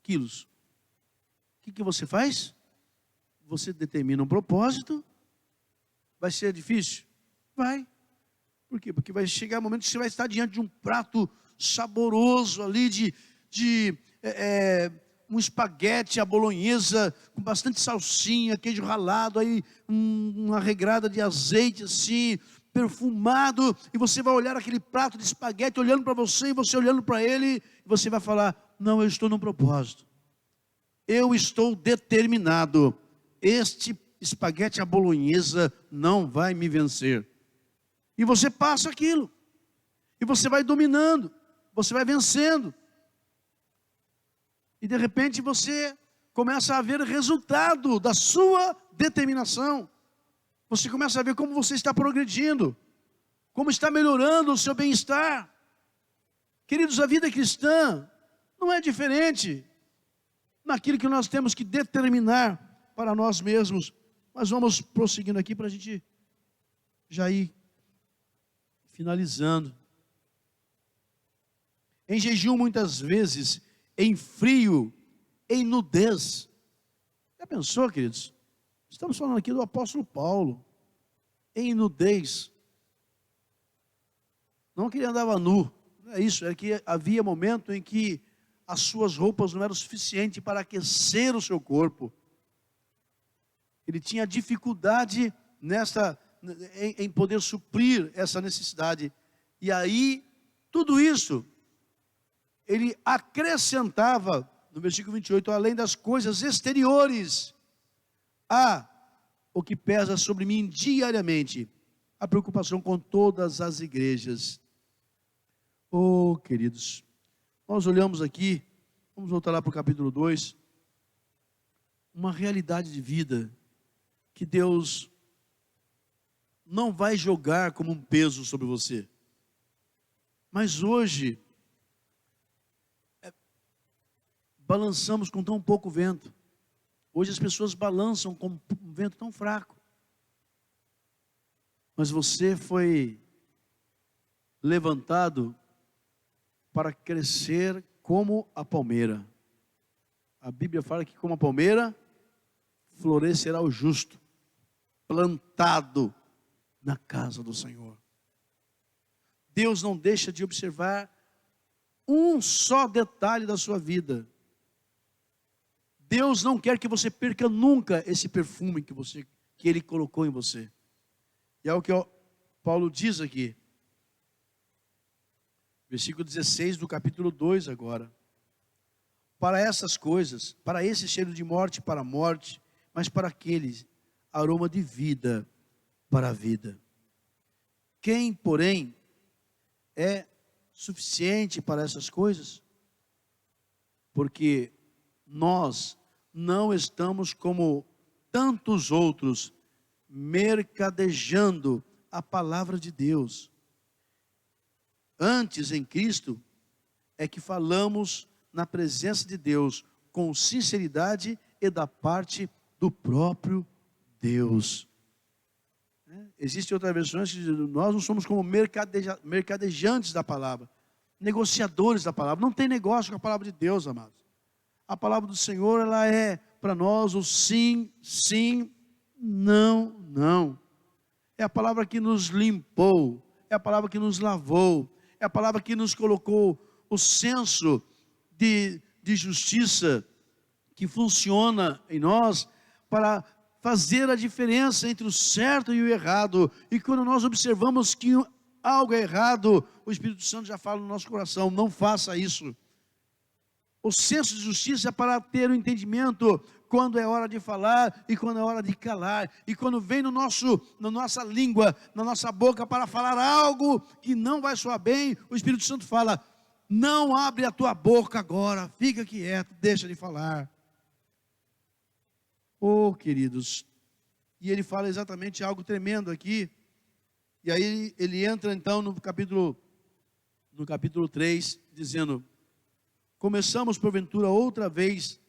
[SPEAKER 1] quilos. O que você faz? Você determina um propósito. Vai ser difícil? Vai. Por quê? Porque vai chegar um momento que você vai estar diante de um prato saboroso ali um espaguete à bolonhesa com bastante salsinha, queijo ralado, aí uma regrada de azeite assim, perfumado, e você vai olhar aquele prato de espaguete olhando para você e você olhando para ele, e você vai falar: não, eu estou num propósito. Eu estou determinado. Este espaguete à bolonhesa não vai me vencer. E você passa aquilo. E você vai dominando. Você vai vencendo. E de repente você começa a ver resultado da sua determinação. Você começa a ver como você está progredindo. Como está melhorando o seu bem-estar. Queridos, a vida cristã não é diferente naquilo que nós temos que determinar para nós mesmos. Mas vamos prosseguindo aqui para a gente já ir finalizando. Em jejum, muitas vezes, em frio, em nudez. Já pensou, queridos? Estamos falando aqui do apóstolo Paulo. Em nudez. Não que ele andava nu. Não é isso. É que havia momento em que as suas roupas não eram suficientes para aquecer o seu corpo. Ele tinha dificuldade em poder suprir essa necessidade. E aí, tudo isso, ele acrescentava, no versículo 28, além das coisas exteriores, o que pesa sobre mim diariamente, a preocupação com todas as igrejas. Oh, queridos, nós olhamos aqui, vamos voltar lá para o capítulo 2, uma realidade de vida, que Deus não vai jogar como um peso sobre você. Mas hoje, balançamos com tão pouco vento. Hoje as pessoas balançam com um vento tão fraco. Mas você foi levantado para crescer como a palmeira. A Bíblia fala que como a palmeira, florescerá o justo, plantado na casa do Senhor. Deus não deixa de observar um só detalhe da sua vida. Deus não quer que você perca nunca esse perfume que Ele colocou em você. E é o que Paulo diz aqui. Versículo 16 do capítulo 2 agora. Para essas coisas, para esse cheiro de morte para a morte, mas para aqueles aroma de vida para a vida. Quem, porém, é suficiente para essas coisas? Porque nós não estamos como tantos outros, mercadejando a palavra de Deus. Antes, em Cristo, é que falamos na presença de Deus, com sinceridade e da parte do próprio Deus. Existem outras versões que dizem, nós não somos como mercadejantes da palavra, negociadores da palavra. Não tem negócio com a palavra de Deus, amados. A palavra do Senhor, ela é para nós o sim, sim, não, não. É a palavra que nos limpou, é a palavra que nos lavou, é a palavra que nos colocou o senso de justiça que funciona em nós para fazer a diferença entre o certo e o errado. E quando nós observamos que algo é errado, o Espírito Santo já fala no nosso coração: não faça isso. O senso de justiça é para ter o entendimento quando é hora de falar e quando é hora de calar. E quando vem na nossa língua, na nossa boca, para falar algo que não vai soar bem, o Espírito Santo fala: não abre a tua boca agora, fica quieto, deixa de falar. Oh, queridos, e ele fala exatamente algo tremendo aqui. E aí ele entra então no capítulo 3, dizendo: começamos porventura outra vez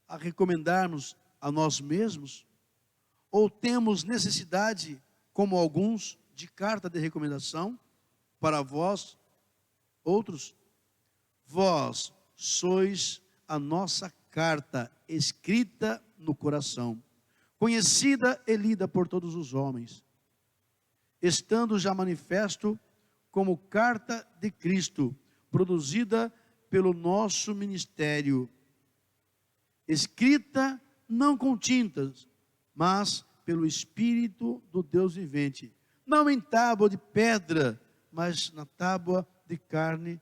[SPEAKER 1] a recomendarmos a nós mesmos? Ou temos necessidade, como alguns, de carta de recomendação para vós outros? Vós sois a nossa carta escrita no coração, conhecida e lida por todos os homens, estando já manifesto como carta de Cristo, produzida pelo nosso ministério, escrita não com tintas, mas pelo Espírito do Deus vivente, não em tábua de pedra, mas na tábua de carne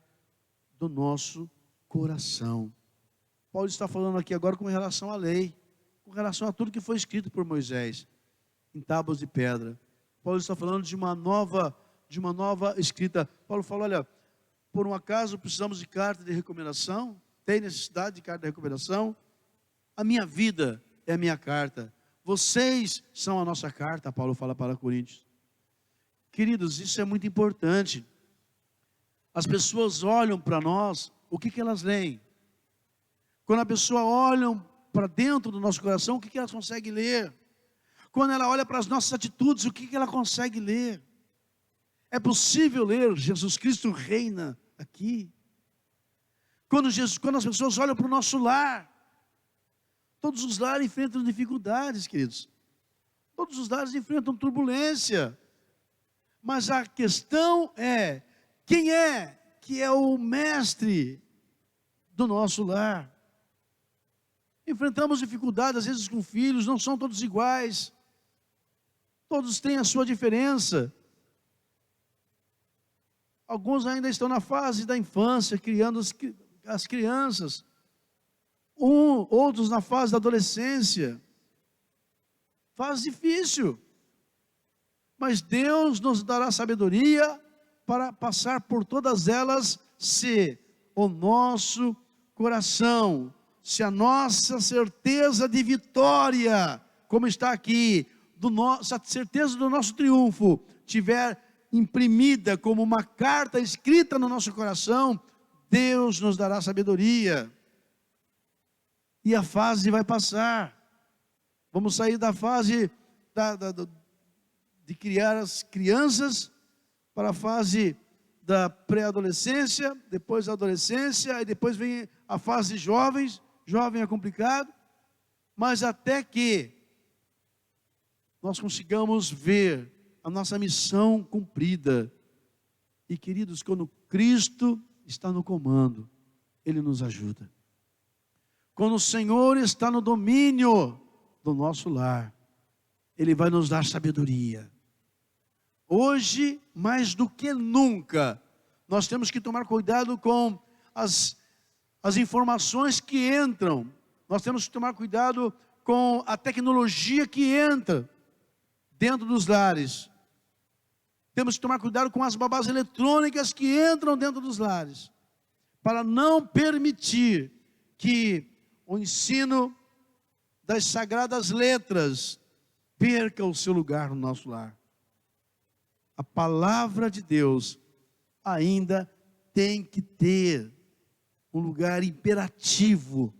[SPEAKER 1] do nosso coração. Paulo está falando aqui agora com relação à lei, com relação a tudo que foi escrito por Moisés, em tábuas de pedra. Paulo está falando de uma nova escrita. Paulo fala, olha, por um acaso precisamos de carta de recomendação? Tem necessidade de carta de recomendação? A minha vida é a minha carta. Vocês são a nossa carta, Paulo fala para Coríntios. Queridos, isso é muito importante. As pessoas olham para nós, o que elas leem? Quando a pessoa olha para dentro do nosso coração, o que ela consegue ler? Quando ela olha para as nossas atitudes, o que ela consegue ler? É possível ler, Jesus Cristo reina aqui. Quando as pessoas olham para o nosso lar, todos os lares enfrentam dificuldades, queridos. Todos os lares enfrentam turbulência. Mas a questão é, quem é que é o mestre do nosso lar? Enfrentamos dificuldades, às vezes com filhos, não são todos iguais. Todos têm a sua diferença. Alguns ainda estão na fase da infância, criando as crianças. Outros na fase da adolescência. Fase difícil. Mas Deus nos dará sabedoria para passar por todas elas, se o nosso coração, se a nossa certeza de vitória, como está aqui, a certeza do nosso triunfo, tiver imprimida como uma carta escrita no nosso coração, Deus nos dará sabedoria. E a fase vai passar. Vamos sair da fase de criar as crianças para a fase da pré-adolescência, depois a adolescência, e depois vem a fase de jovens. Jovem é complicado, mas até que nós consigamos ver a nossa missão cumprida. E queridos, quando Cristo está no comando, Ele nos ajuda. Quando o Senhor está no domínio do nosso lar, Ele vai nos dar sabedoria. Hoje, mais do que nunca, nós temos que tomar cuidado com as informações que entram. Nós temos que tomar cuidado com a tecnologia que entra dentro dos lares. Temos que tomar cuidado com as babás eletrônicas que entram dentro dos lares, para não permitir que o ensino das sagradas letras perca o seu lugar no nosso lar. A palavra de Deus ainda tem que ter um lugar imperativo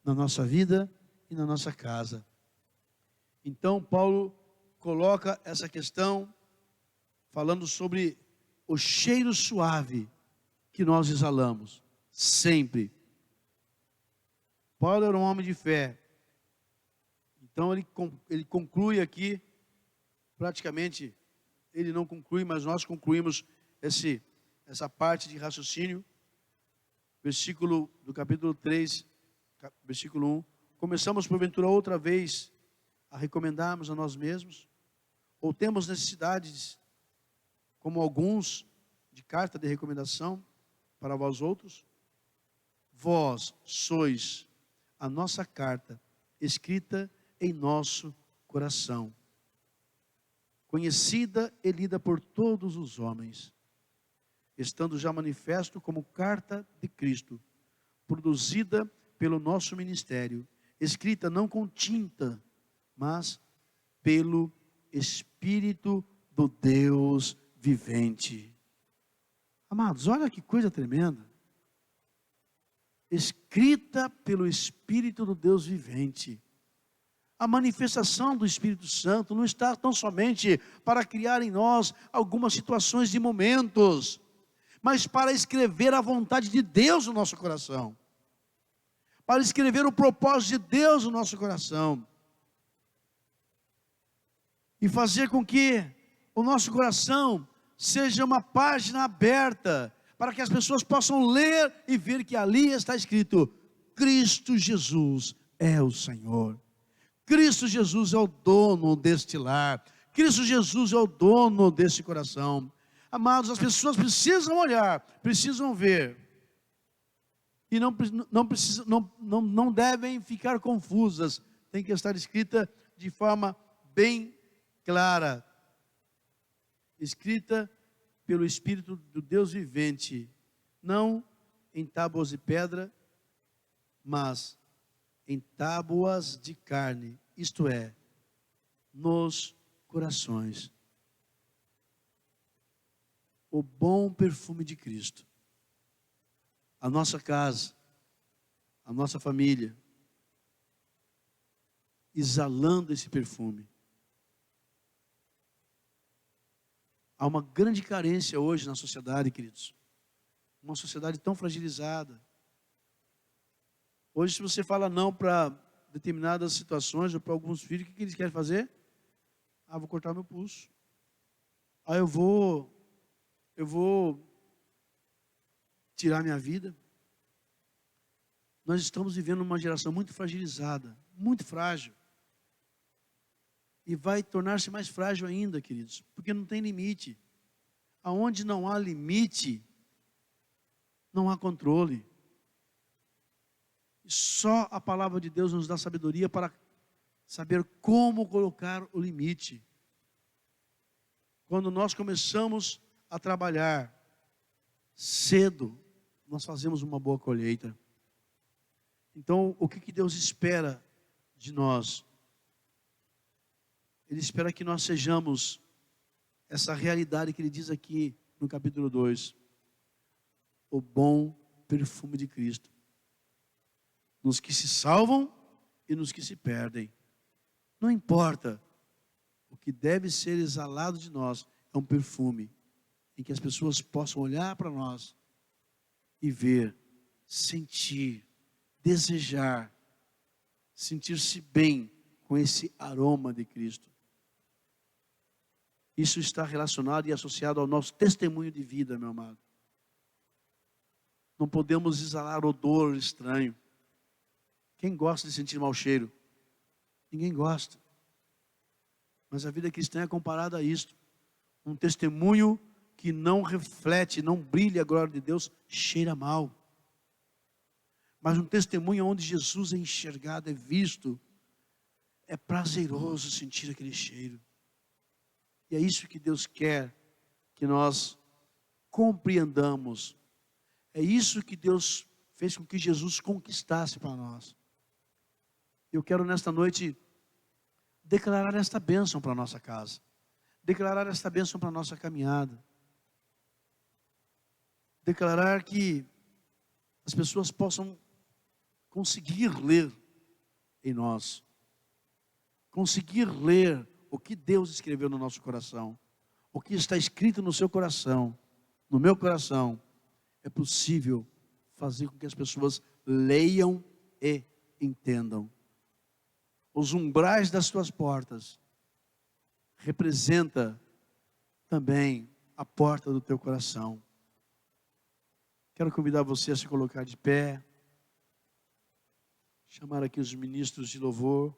[SPEAKER 1] na nossa vida e na nossa casa. Então Paulo coloca essa questão falando sobre o cheiro suave que nós exalamos sempre. Paulo era um homem de fé. Então ele conclui aqui, praticamente, ele não conclui, mas nós concluímos essa parte de raciocínio, versículo do capítulo 3, versículo 1. Começamos porventura outra vez a recomendarmos a nós mesmos, ou temos necessidades, como alguns, de carta de recomendação para vós outros? Vós sois a nossa carta, escrita em nosso coração, conhecida e lida por todos os homens, estando já manifesto como carta de Cristo, produzida pelo nosso ministério, escrita não com tinta, mas pelo Espírito do Deus vivente. Amados, olha que coisa tremenda. Escrita pelo Espírito do Deus vivente. A manifestação do Espírito Santo não está tão somente para criar em nós algumas situações de momentos, mas para escrever a vontade de Deus no nosso coração, para escrever o propósito de Deus no nosso coração. E fazer com que o nosso coração seja uma página aberta, para que as pessoas possam ler e ver que ali está escrito: Cristo Jesus é o Senhor. Cristo Jesus é o dono deste lar. Cristo Jesus é o dono deste coração. Amados, as pessoas precisam olhar, precisam ver. E não devem ficar confusas. Tem que estar escrita de forma bem clara. Escrita pelo Espírito do Deus vivente. Não em tábuas de pedra, mas em tábuas de carne, isto é, nos corações. O bom perfume de Cristo. A nossa casa, a nossa família, exalando esse perfume. Há uma grande carência hoje na sociedade, queridos. Uma sociedade tão fragilizada. Hoje, se você fala não para determinadas situações, ou para alguns filhos, o que eles querem fazer? Ah, vou cortar meu pulso. Ah, eu vou tirar minha vida. Nós estamos vivendo uma geração muito fragilizada, muito frágil. E vai tornar-se mais frágil ainda, queridos, porque não tem limite. Aonde não há limite, não há controle. Só a palavra de Deus nos dá sabedoria para saber como colocar o limite. Quando nós começamos a trabalhar cedo, nós fazemos uma boa colheita. Então, o que Deus espera de nós? Ele espera que nós sejamos essa realidade que ele diz aqui no capítulo 2. O bom perfume de Cristo. Nos que se salvam e nos que se perdem. Não importa. O que deve ser exalado de nós é um perfume em que as pessoas possam olhar para nós e ver, sentir, desejar, sentir-se bem com esse aroma de Cristo. Isso está relacionado e associado ao nosso testemunho de vida, meu amado. Não podemos exalar odor estranho. Quem gosta de sentir mau cheiro? Ninguém gosta. Mas a vida cristã é comparada a isto. Um testemunho que não reflete, não brilha a glória de Deus, cheira mal. Mas um testemunho onde Jesus é enxergado, é visto, é prazeroso sentir aquele cheiro. E é isso que Deus quer que nós compreendamos. É isso que Deus fez com que Jesus conquistasse para nós. Eu quero nesta noite declarar esta bênção para a nossa casa. Declarar esta bênção para a nossa caminhada. Declarar que as pessoas possam conseguir ler em nós. Conseguir ler o que Deus escreveu no nosso coração. O que está escrito no seu coração, no meu coração. É possível fazer com que as pessoas leiam e entendam. Os umbrais das tuas portas representa também a porta do teu coração. Quero convidar você a se colocar de pé. Chamar aqui os ministros de louvor.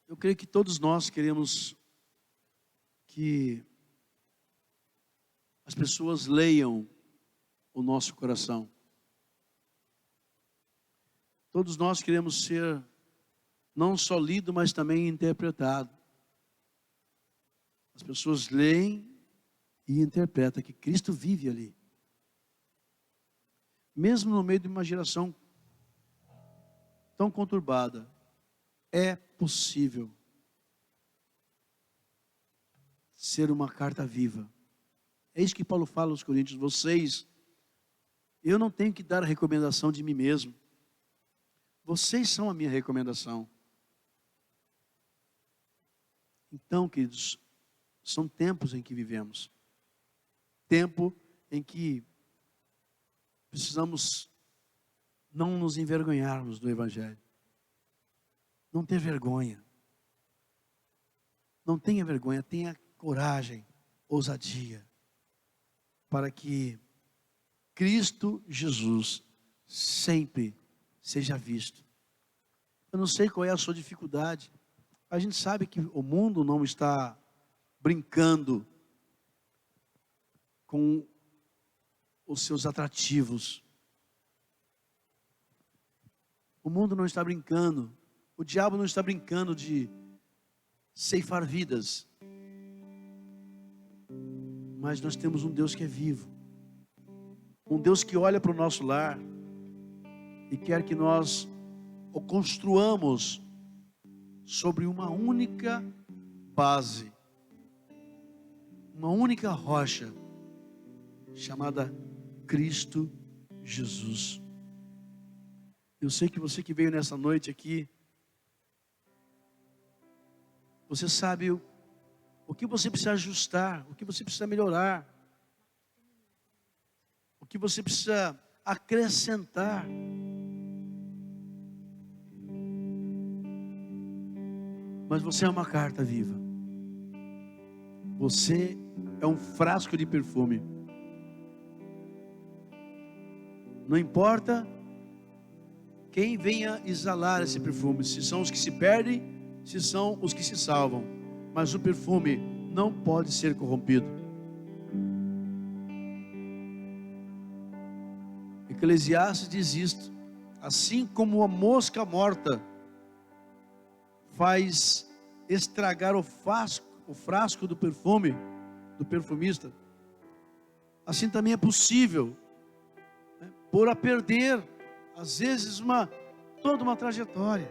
[SPEAKER 1] Eu creio que todos nós queremos que as pessoas leiam o nosso coração. Todos nós queremos ser não só lido, mas também interpretado. As pessoas leem e interpretam que Cristo vive ali. Mesmo no meio de uma geração tão conturbada, é possível ser uma carta viva. É isso que Paulo fala aos Coríntios. Eu não tenho que dar a recomendação de mim mesmo. Vocês são a minha recomendação. Então, queridos, são tempos em que vivemos. Tempo em que precisamos não nos envergonharmos do Evangelho. Não ter vergonha. Não tenha vergonha, tenha coragem, ousadia, para que Cristo Jesus sempre seja visto. Eu não sei qual é a sua dificuldade. A gente sabe que o mundo não está brincando com os seus atrativos. O mundo não está brincando. O diabo não está brincando de ceifar vidas. Mas nós temos um Deus que é vivo. Um Deus que olha para o nosso lar e quer que nós o construamos sobre uma única base, uma única rocha, chamada Cristo Jesus. Eu sei que você que veio nessa noite aqui, você sabe o que você precisa ajustar, o que você precisa melhorar, o que você precisa acrescentar. Mas você é uma carta viva. Você é um frasco de perfume. Não importa quem venha exalar esse perfume, se são os que se perdem, se são os que se salvam, mas o perfume não pode ser corrompido. Eclesiastes diz isto: assim como a mosca morta faz estragar o frasco do perfume, do perfumista, assim também é possível, né, pôr a perder, às vezes, toda uma trajetória.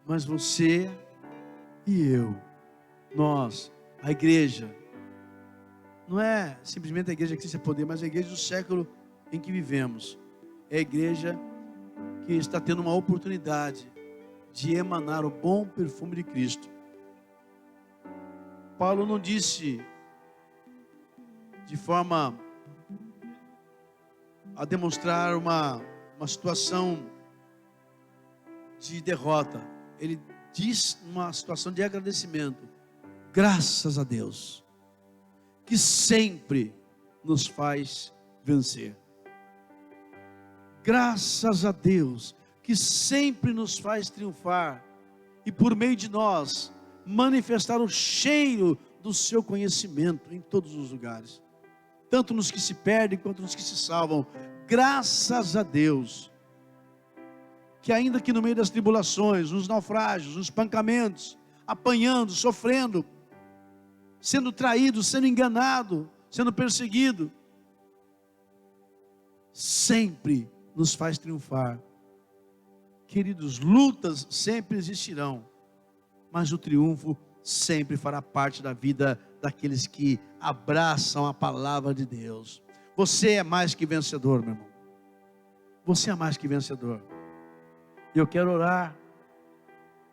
[SPEAKER 1] Mas você e eu, nós, a igreja, não é simplesmente a igreja que precisa poder, mas a igreja do século em que vivemos. É a igreja que está tendo uma oportunidade de emanar o bom perfume de Cristo. Paulo não disse de forma a demonstrar uma situação de derrota. Ele diz uma situação de agradecimento. Graças a Deus, que sempre nos faz vencer. Graças a Deus, que sempre nos faz triunfar, e por meio de nós, manifestar o cheiro do seu conhecimento em todos os lugares, tanto nos que se perdem, quanto nos que se salvam. Graças a Deus, que ainda que no meio das tribulações, nos naufrágios, nos espancamentos, apanhando, sofrendo, sendo traído, sendo enganado, sendo perseguido, sempre nos faz triunfar. Queridos, lutas sempre existirão, mas o triunfo sempre fará parte da vida daqueles que abraçam a palavra de Deus. Você é mais que vencedor, meu irmão. Você é mais que vencedor. Eu quero orar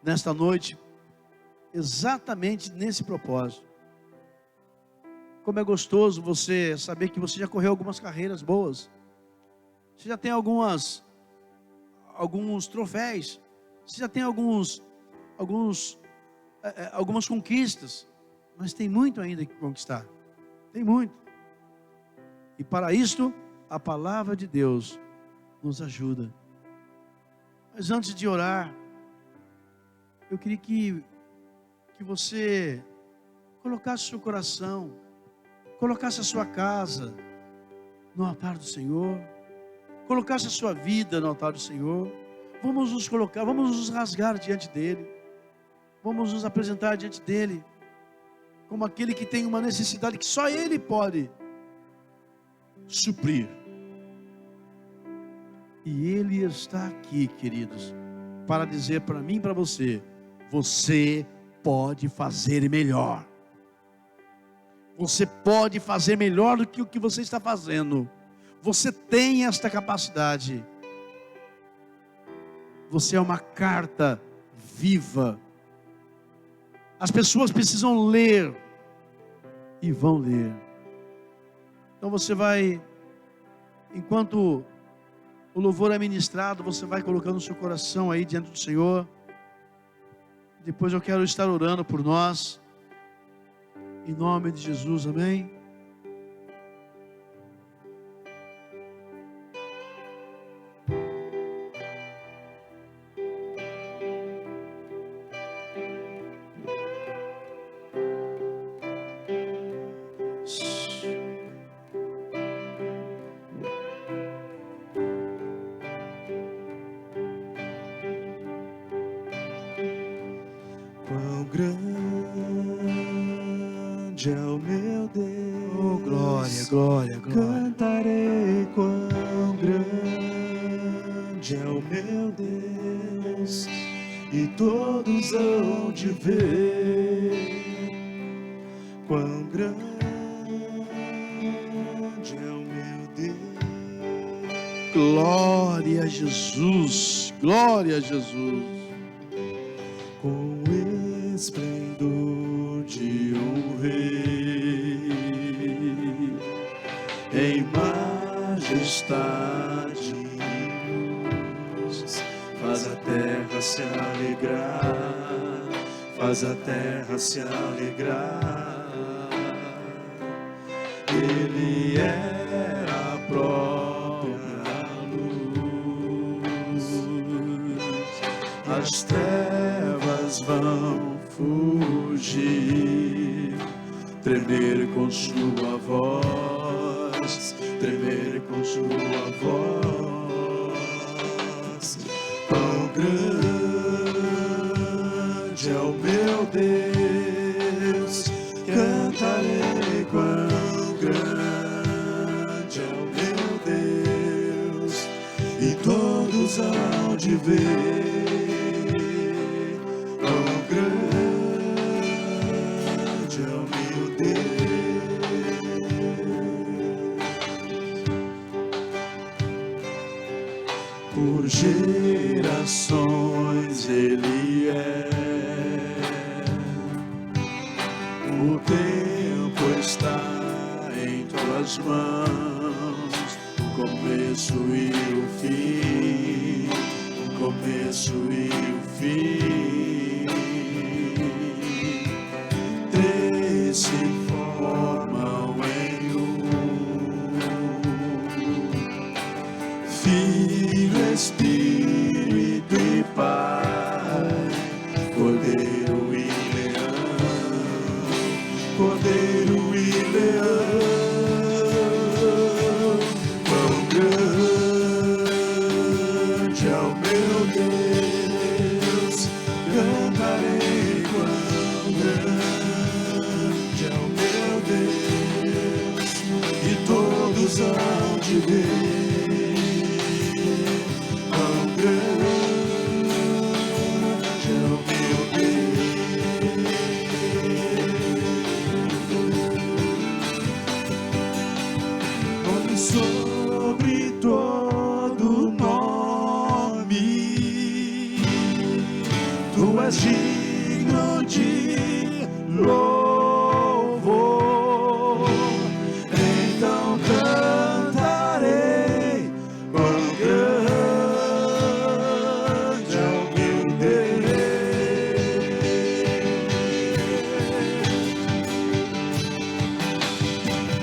[SPEAKER 1] nesta noite exatamente nesse propósito. Como é gostoso você saber que você já correu algumas carreiras boas. Você já tem alguns troféus. Você já tem algumas conquistas. Mas tem muito ainda que conquistar. Tem muito. E para isto, a palavra de Deus nos ajuda. Mas antes de orar, eu queria que você colocasse o seu coração, colocasse a sua casa no altar do Senhor, colocasse a sua vida no altar do Senhor. Vamos nos colocar, vamos nos rasgar diante dEle, vamos nos apresentar diante dEle, como aquele que tem uma necessidade que só Ele pode suprir. E Ele está aqui, queridos, para dizer para mim e para você: você pode fazer melhor. Você pode fazer melhor do que o que você está fazendo. Você tem esta capacidade. Você é uma carta viva. As pessoas precisam ler e vão ler. Então você vai, enquanto o louvor é ministrado, você vai colocando o seu coração aí diante do Senhor. Depois eu quero estar orando por nós. Em nome de Jesus, amém?
[SPEAKER 2] Quão grande é o meu Deus,
[SPEAKER 1] Oh, glória, glória, glória.
[SPEAKER 2] cantarei quão grande é o meu Deus, e todos hão de ver quão grande é o meu Deus.
[SPEAKER 1] Glória a Jesus, glória a Jesus.
[SPEAKER 2] Com esplendor de um rei, em majestade e luz, faz a terra se alegrar, faz a terra se alegrar. Ele é a própria luz, as trevas vão fugir, tremer com sua voz, tremer com sua voz. Quão grande é o meu Deus, cantarei quão grande é o meu Deus, e todos hão de ver. Por gerações Ele é, o tempo está em tuas mãos, o começo e o fim, o começo e o fim. Três se formam em Filho, Espírito e Pai, Cordeiro e Leão, Cordeiro e Leão. Quão grande é o meu Deus, cantarei quão grande é o meu Deus, e todos hão de ver. Sobre todo nome, tu és digno de louvor, então cantarei quão grande é o meu Deus.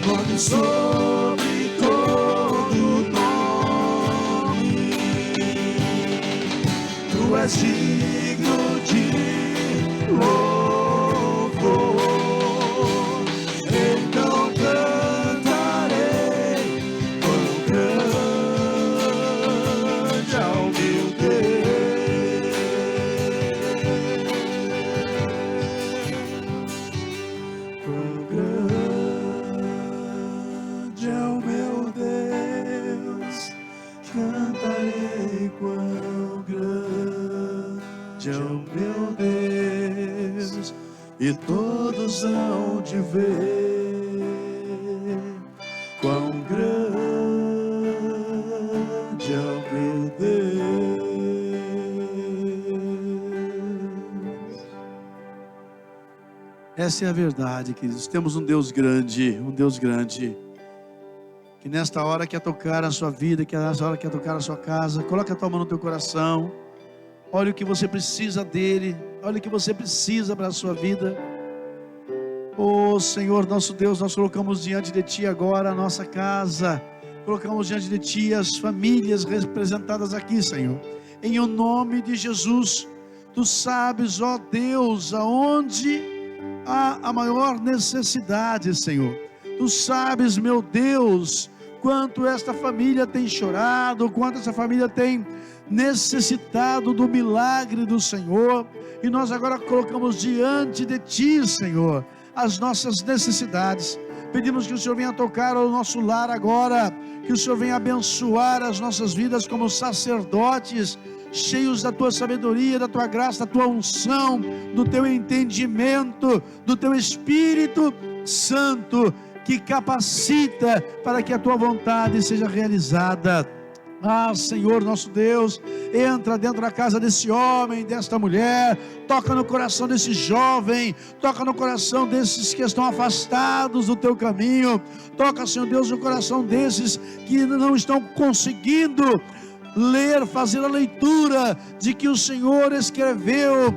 [SPEAKER 2] Nome sobre tu és digno de louvor, então cantarei quão grande é o meu Deus. Quão grande é o meu Deus, cantarei quão grande é o meu Deus, e todos hão de ver quão grande é o meu Deus.
[SPEAKER 1] Essa é a verdade, queridos. Temos um Deus grande, que nesta hora quer tocar a sua vida, que nesta hora quer tocar a sua casa. Coloca a tua mão no teu coração. Olha o que você precisa dele, olha o que você precisa para a sua vida. Oh Senhor, nosso Deus, nós colocamos diante de Ti agora a nossa casa, colocamos diante de Ti as famílias representadas aqui, Senhor, em o nome de Jesus. Tu sabes, ó Deus, aonde há a maior necessidade, Senhor. Tu sabes, meu Deus, quanto esta família tem chorado, quanto essa família tem necessitado do milagre do Senhor, e nós agora colocamos diante de Ti, Senhor, as nossas necessidades. Pedimos que o Senhor venha tocar o nosso lar agora, que o Senhor venha abençoar as nossas vidas como sacerdotes, cheios da Tua sabedoria, da Tua graça, da Tua unção, do Teu entendimento, do Teu Espírito Santo, que capacita para que a Tua vontade seja realizada. Ah, Senhor nosso Deus, entra dentro da casa desse homem, desta mulher, toca no coração desse jovem, toca no coração desses que estão afastados do Teu caminho, toca, Senhor Deus, no coração desses que não estão conseguindo fazer a leitura de que o Senhor escreveu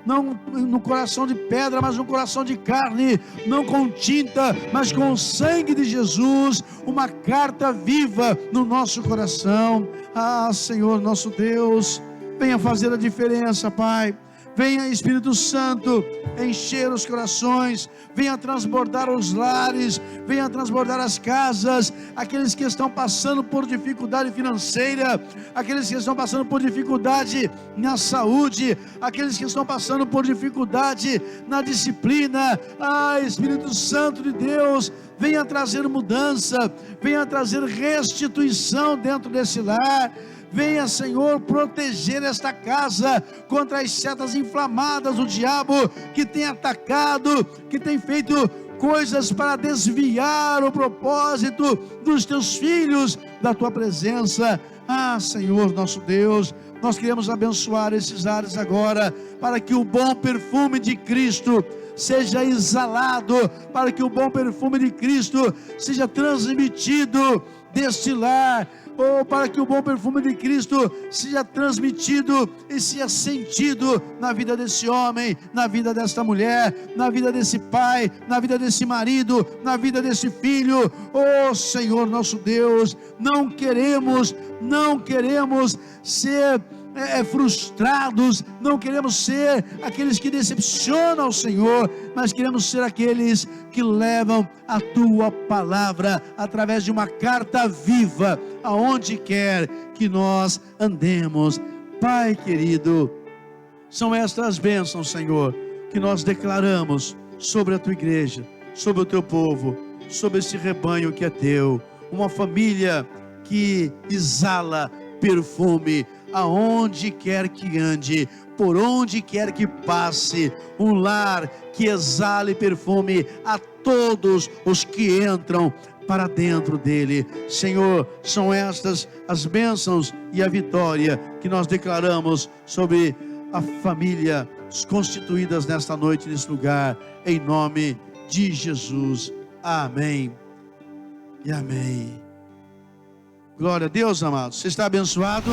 [SPEAKER 1] não no coração de pedra, mas no coração de carne, não com tinta, mas com o sangue de Jesus, uma carta viva no nosso coração. Ah, Senhor nosso Deus, venha fazer a diferença, Pai. Venha, Espírito Santo, encher os corações, venha transbordar os lares, venha transbordar as casas, aqueles que estão passando por dificuldade financeira, aqueles que estão passando por dificuldade na saúde, aqueles que estão passando por dificuldade na disciplina. Ah, Espírito Santo de Deus, venha trazer mudança, venha trazer restituição dentro desse lar. Venha, Senhor, proteger esta casa contra as setas inflamadas do diabo, que tem atacado, que tem feito coisas para desviar o propósito dos Teus filhos da Tua presença. Ah, Senhor nosso Deus, nós queremos abençoar esses lares agora, para que o bom perfume de Cristo seja exalado, para que o bom perfume de Cristo seja transmitido deste lar, ou para que o bom perfume de Cristo seja transmitido e seja sentido na vida desse homem, na vida desta mulher, na vida desse pai, na vida desse marido, na vida desse filho. Oh Senhor nosso Deus, não queremos ser frustrados, não queremos ser aqueles que decepcionam o Senhor, mas queremos ser aqueles que levam a Tua palavra através de uma carta viva, aonde quer que nós andemos. Pai querido, são estas bênçãos, Senhor, que nós declaramos sobre a Tua igreja, sobre o Teu povo, sobre esse rebanho que é Teu, uma família que exala perfume aonde quer que ande, por onde quer que passe, um lar que exale perfume a todos os que entram para dentro dele. Senhor, são estas as bênçãos e a vitória que nós declaramos sobre a família constituídas nesta noite, nesse lugar, em nome de Jesus. Amém e amém. Glória a Deus, amados. Você está abençoado?